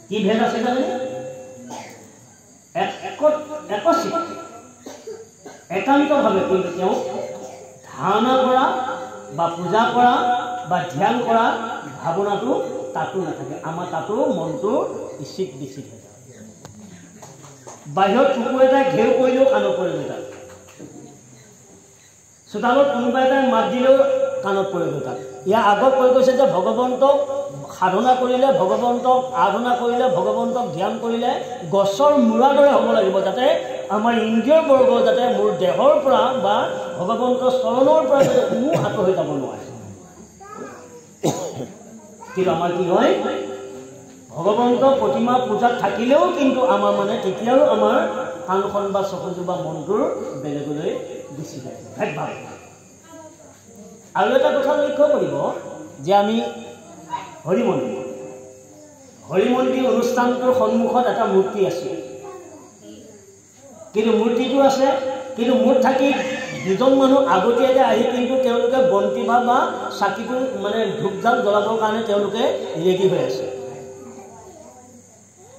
কি ভেদ আছে জানে? একান্তভাৱে কিন্তু তেওঁ ধাৰণা কৰা বা পূজা কৰা বা ধ্যান কৰা ভাৱনাটো তাতো নাথাকে। আমাৰ তাতো মনটো ইচ্ছিত বিচ্ছিত হৈ যায়। বাহিৰত কুকুৰ এটাই ঘেউ কৰিলেও কাণত পৰিব তাত, চোতালত কোনোবা এটাই মাত দিলেও কাণত পৰিব তাত। ইয়াৰ আগত কৈ গৈছে যে ভগৱন্তক সাধনা কৰিলে, ভগৱন্তক আৰাধনা কৰিলে, ভগৱন্তক ধ্যান কৰিলে গছৰ মূৰাৰ দৰে হ'ব লাগিব, যাতে আমাৰ ইন্দ্ৰিয় বৰ্গ যাতে মোৰ দেহৰ পৰা বা ভগৱন্তৰ চৰণৰ পৰা যাতে কোনো আঁতৰ হৈ যাব নোৱাৰে। কিন্তু আমাৰ কি হয়, ভগৱন্ত প্ৰতিমা পূজাত থাকিলেও কিন্তু আমাৰ মানে তেতিয়াও আমাৰ কাণখন বা চকুযোৰ বা মনটোৰ বেলেগলৈ গুচি যায়, ভেদভাৱ। আৰু এটা কথা লক্ষ্য কৰিব যে আমি হৰি মন্দিৰ অনুষ্ঠানটোৰ সন্মুখত এটা মূৰ্তি আছে, কিন্তু মূৰ্তিটো আছে, কিন্তু মূৰ্তি থাকি দুজন মানুহ আগতীয়াকৈ আহি কিন্তু তেওঁলোকে বন্তি ভাৱ বা চাকিটো মানে ধূপজাল জ্বলাবৰ কাৰণে তেওঁলোকে ৰেডি হৈ আছে।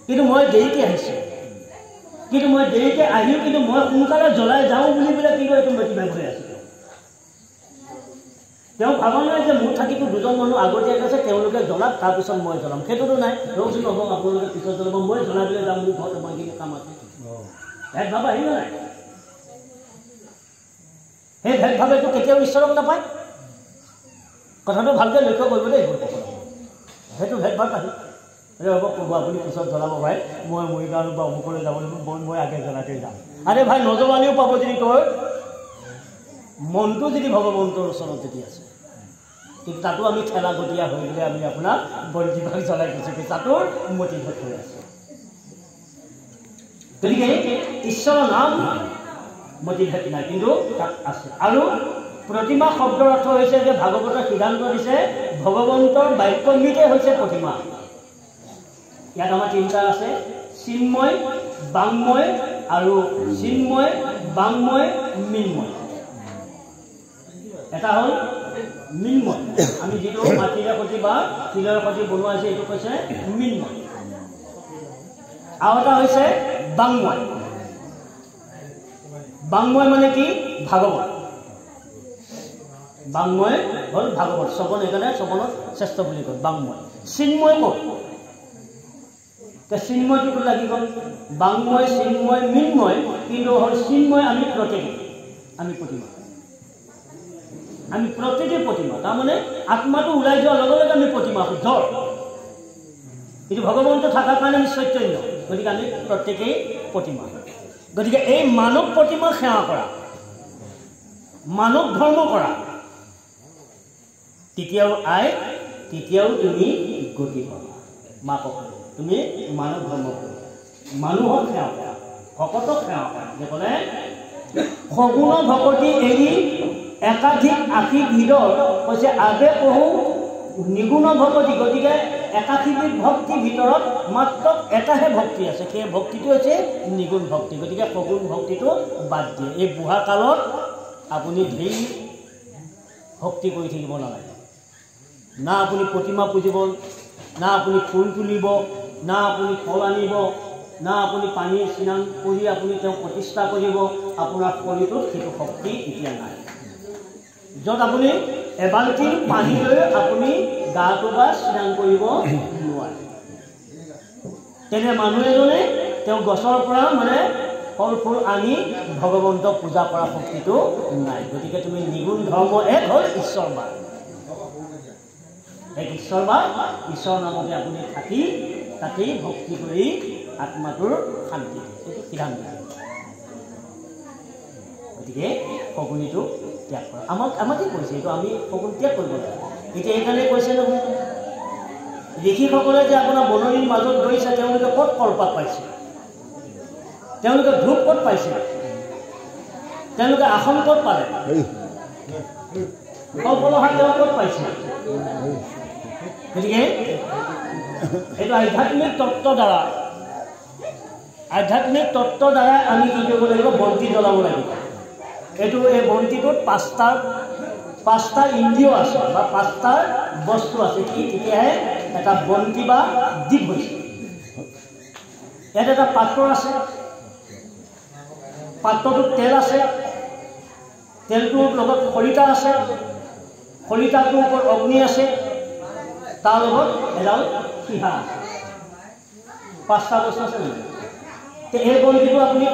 কিন্তু মই দেৰিকৈ আহিছোঁ, কিন্তু মই দেৰিকৈ আহিও কিন্তু মই সোনকালে জ্বলাই যাওঁ বুলি পেলাই কিন্তু এইটো মটিভেট হৈ আছে। তেওঁ ভাবা নাই যে মোৰ থাকিতো দুজন মানুহ আগতীয়াকৈ আছে, তেওঁলোকে জ্বলাক, তাৰপিছত মই জ্বলাম, সেইটোতো নাই। ৰচোন হ'ব, আপোনালোকে পিছত জ্বলাব, মই জ্বলাই পেলাই যাম, মোৰ ঘৰত সময়খিনি কাম আছে। ভেদভাৱ আহিব নাই? সেই ভেদভাৱেটো কেতিয়াও ঈশ্বৰক নাপায়। কথাটো ভালকৈ লক্ষ্য কৰিব দেই। সেইটো ভেদভাৱ আহি হ'ব, প্ৰভু আপুনি পিছত জ্বলাব ভাই, মই মৰিগাঁও বা অমুকলৈ যাব লাগিব, মই আগে জ্বলাতে যাম। আৰে ভাই নজ্বলালেও পাব যদি তোৰ মনটো যদি ভগৱন্তৰ ওচৰত যদি আছে, কিন্তু তাতো আমি ঠেলা গতীয়া হৈ গ'লে আমি আপোনাক বন্তিভাগ জ্বলাই গৈছোঁ, তাতো মতিভেদ হৈ আছে। গতিকে ঈশ্বৰৰ নাম মতিভেদ নাই, কিন্তু তাত আছে। আৰু প্ৰতিমা শব্দৰ অৰ্থ হৈছে যে ভাগৱতৰ সিদ্ধান্ত দিছে ভগৱন্তৰ বাক্যমৃতেই হৈছে প্ৰতিমা। ইয়াত আমাৰ তিনিটা আছে, চিন্ময়, বাংময় আৰু চিন্ময়, বাংময়, মৃন্ময়। এটা হ'ল মৃন্ময়, আমি যিটো মাটিৰে সৈতে বা শিলৰ সৈতে বনোৱা হৈছে এইটো কৈছে মৃন্ময়। আৰু এটা হৈছে বাংময়। বাংময় মানে কি? ভাগৱত। বাংময় হ'ল ভাগৱত। শ্ৰৱণ সেইকাৰণে শ্ৰৱণত শ্ৰেষ্ঠ বুলি কয় বাংময়। চিন্ময় ক'ত? চিন্ময়টো লাগি গ'ল। বাংময়, চিন্ময়, মৃন্ময়, কিন্তু হ'ল চিন্ময় আমি প্ৰত্যেকে, আমি প্ৰতিমা, আমি প্ৰত্যেকে প্ৰতিমা। তাৰমানে আত্মাটো ওলাই যোৱাৰ লগে লগে আমি প্ৰতিমা শুদ্ধ। কিন্তু ভগৱন্ত থকাৰ কাৰণে আমি চৈতন্য, গতিকে আমি প্ৰত্যেকেই প্ৰতিমা। গতিকে এই মানৱ প্ৰতিমা সেৱা কৰা, মানৱ ধৰ্ম কৰা, তেতিয়াও তুমি গতি পাবা। মাকক তুমি মানৱ ধৰ্ম কৰা, মানুহক সেৱা কৰা, ভকতক সেৱা কৰা। যে ক'লে সগুণ ভকতি এৰি একাধিক আশী ভিতৰ কৈছে আবে পহু নিগুণ ভকতি। গতিকে একাধিক ভক্তিৰ ভিতৰত মাত্ৰ এটাহে ভক্তি আছে, সেই ভক্তিটো হৈছে নিগুণ ভক্তি। গতিকে সগুণ ভক্তিটো বাদ দিয়ে। এই বুঢ়া কালত আপুনি ধেৰ ভক্তি কৰি থাকিব নালাগে। না আপুনি প্ৰতিমা পুজিব, না আপুনি ফুল তুলিব, না আপুনি ফল আনিব, না আপুনি পানী স্নান কৰি আপুনি তেওঁক প্ৰতিষ্ঠা কৰিব। আপোনাৰ শৰীৰটোত সেইটো শক্তি এতিয়া নাই। য'ত আপুনি এবাল্টি পানী লৈ আপুনি গাটো বা স্নান কৰিব নোৱাৰে, তেনে মানুহ এজনে তেওঁ গছৰ পৰা মানে ফল ফুল আনি ভগৱন্তক পূজা কৰা শক্তিটো নাই। গতিকে তুমি নিগুণ ধৰ্ম এক হ'ল ঈশ্বৰবাদ। এক ঈশ্বৰবাদ, ঈশ্বৰ নামতে আপুনি থাকি তাতেই ভক্তি কৰি আত্মাটোৰ শান্তি, সেইটো সিদ্ধান্ত। গতিকে শগুনীটো ত্যাগ কৰা। আমাকে কৈছে এইটো, আমি শগুন ত্যাগ কৰিব লাগে। এতিয়া এইকাৰণে কৈছে নহয়, ঋষিসকলে যে আপোনাৰ বননিৰ মাজত গৈছে, তেওঁলোকে ক'ত কলপাত পাইছে, তেওঁলোকে ধূপ ক'ত পাইছে, তেওঁলোকে আসন ক'ত পালে, কল্পলহাৰ তেওঁ ক'ত পাইছে। গতিকে এইটো আধ্যাত্মিক তত্ত্বৰ দ্বাৰা আমি কি কৰিব লাগিব? বন্তি জ্বলাব লাগিব। এইটো এই বন্তিটোত পাঁচটা ইন্দ্ৰিয় আছে বা পাঁচটা বস্তু আছে, কি তেতিয়াহে এটা বন্তি বা দীপ হৈছে। ইয়াত এটা পাত্ৰ আছে, পাত্ৰটোত তেল আছে, তেলটোৰ লগত খৰিকা আছে, খৰিকাটোৰ ওপৰত অগ্নি আছে, তাৰ লগত এডাল শিহা আছে। পাঁচটা বস্তু আছে নেকি? এই বন্তিটো আপুনি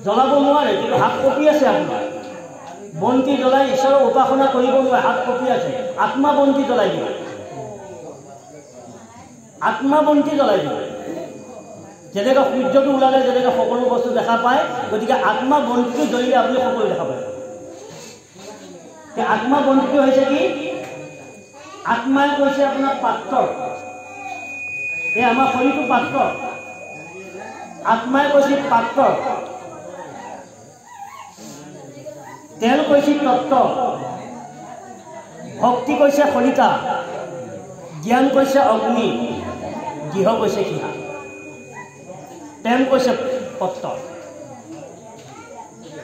জ্বলাব নোৱাৰে, কিন্তু হাত কঁপি আছে আপোনাৰ। বন্তি জ্বলাই ঈশ্বৰৰ উপাসনা কৰিব নোৱাৰে, হাত কঁপি আছে। আত্মা বন্তি জ্বলাই দিব, আত্মা বন্তি জ্বলাই দিব। যেনেকৈ সূৰ্যটো ওলালে যেনেকৈ সকলো বস্তু দেখা পায়, গতিকে আত্মা বন্তিটো জ্বলিলে আপুনি সকলো দেখা পায়। আত্মা বন্তিটো হৈছে কি? আত্মাই কৈছে আপোনাৰ পাত্ৰ, এই আমাৰ শৰীৰটো পাত্ৰ। আত্মাই কৈছে পাত্ৰ, তেল কৈছে তত্ত্ব, ভক্তি কৈছে খৰিকা, জ্ঞান কৈছে অগ্নি, গৃহ কৈছে শিহা, প্ৰেম কৈছে পত্ৰ,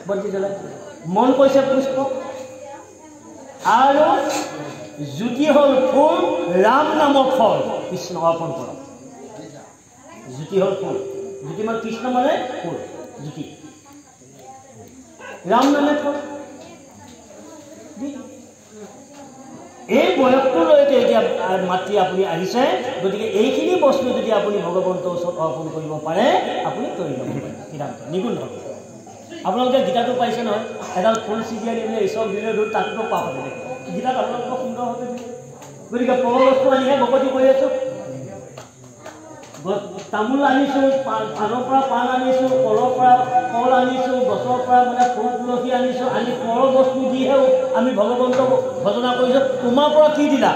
বন্তি জ্বলাই, মন কৈছে পুষ্প, আৰু জ্যোতি হ'ল ফুল, ৰাম নামৰ ফল, কৃষ্ণ অৰ্পণ কৰক। জ্যোতি হ'ল ফুল, জ্যোতি মানে কৃষ্ণ মানে ফুল, জ্যোতি, ৰাম নামে ফল। এই বয়সটোলৈকে এতিয়া মাতৃ আপুনি আহিছে, গতিকে এইখিনি বস্তু যদি আপুনি ভগৱন্তৰ ওচৰত অৰ্পণ কৰিব পাৰে, আপুনি কৰি ল'ব পাৰে। সিদ্ধান্ত নিগুণ ধৰ্ম। আপোনালোকে গীতাটো পাইছে নহয়, এডাল ফুল ছিগি আনি পেলাই ঈশ্বৰ দিলে দূৰ, তাতো পাপ আছে। গীতাত আপোনালোকক সুন্দৰভাৱে দিয়ে। গতিকে পৰ বস্তু আনিহে ভকতি কৰি আছোঁ। তামোল আনিছোঁ, পাণৰ পৰা পাণ আনিছোঁ, কলৰ পৰা কল আনিছোঁ, গছৰ পৰা মানে ফুল তুলসী আনিছোঁ, আনি পৰ বস্তু দিহে আমি ভগৱন্তক ভজনা কৰিছোঁ। তোমাৰ পৰা কি দিলা?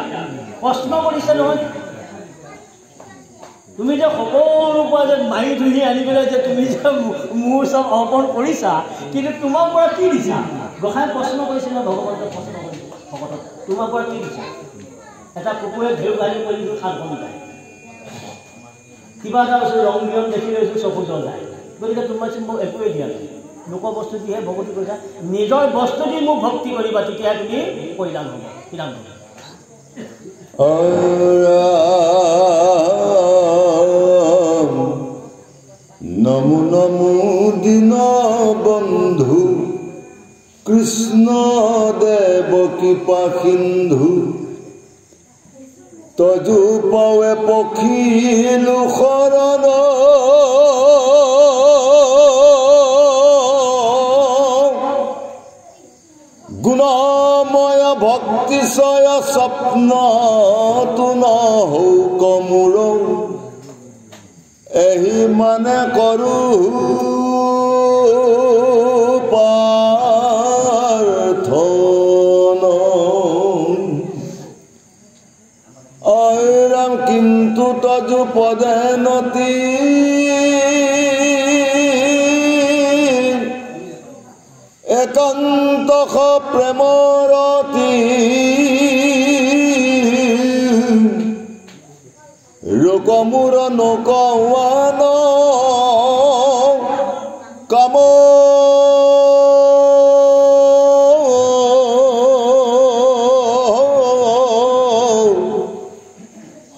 প্ৰশ্ন কৰিছে নহয়। তুমি যে সকলোৰ পৰা যে মাৰি ধুই আনি পেলাই যে তুমি যে মোৰ চব অৰ্পণ কৰিছা, কিন্তু তোমাৰ পৰা কি দিছা? গোসাঁই প্ৰশ্ন কৰিছে ন, ভগৱন্তক প্ৰশ্ন কৰিছে ভকতক, তোমাৰ পৰা কি দিছা? এটা কুকুৰে ঢেউ গাড়ী কৰি দিছোঁ, সাত ঘণ্টাই কিবা এটা বস্তু ৰং বিৰং দেখি লৈছোঁ, চকু জ্বল যায়। গতিকে তোমাৰ মোক একোৱে দিয়া নাই, লোকৰ বস্তু দিহে ভকতি কৰিছা। নিজৰ বস্তু দি মোক ভক্তি কৰিবা, তেতিয়া তুমি পৰিধান হ'ব। সিদ্ধান্ত নমো নমো দীন বন্ধু কৃষ্ণ দেবকী পাখিন্ধু তজু পাৱে পখিলু শৰণ গুণময় ভক্তিশয় স্বপ্ন তুন হৌ কমূৰ এহি মানে কৰো প্ৰাৰ্থনা ঐৰাম কিন্তু তজু পদে নতি একান্ত প্ৰেমৰতি লোকমূৰ নৌকওয়ান কাম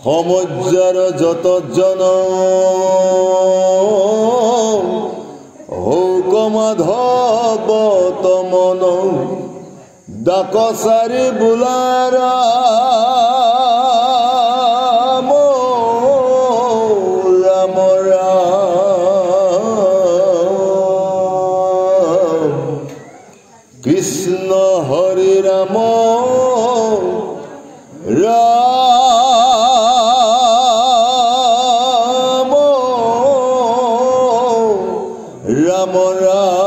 সমজ্জাৰ যত জন হৌক মাধৱ তমন ডাকচাৰি বোলাৰ ৰাম ৰাম কৃষ্ণ হৰি ৰাম ৰাম ৰাম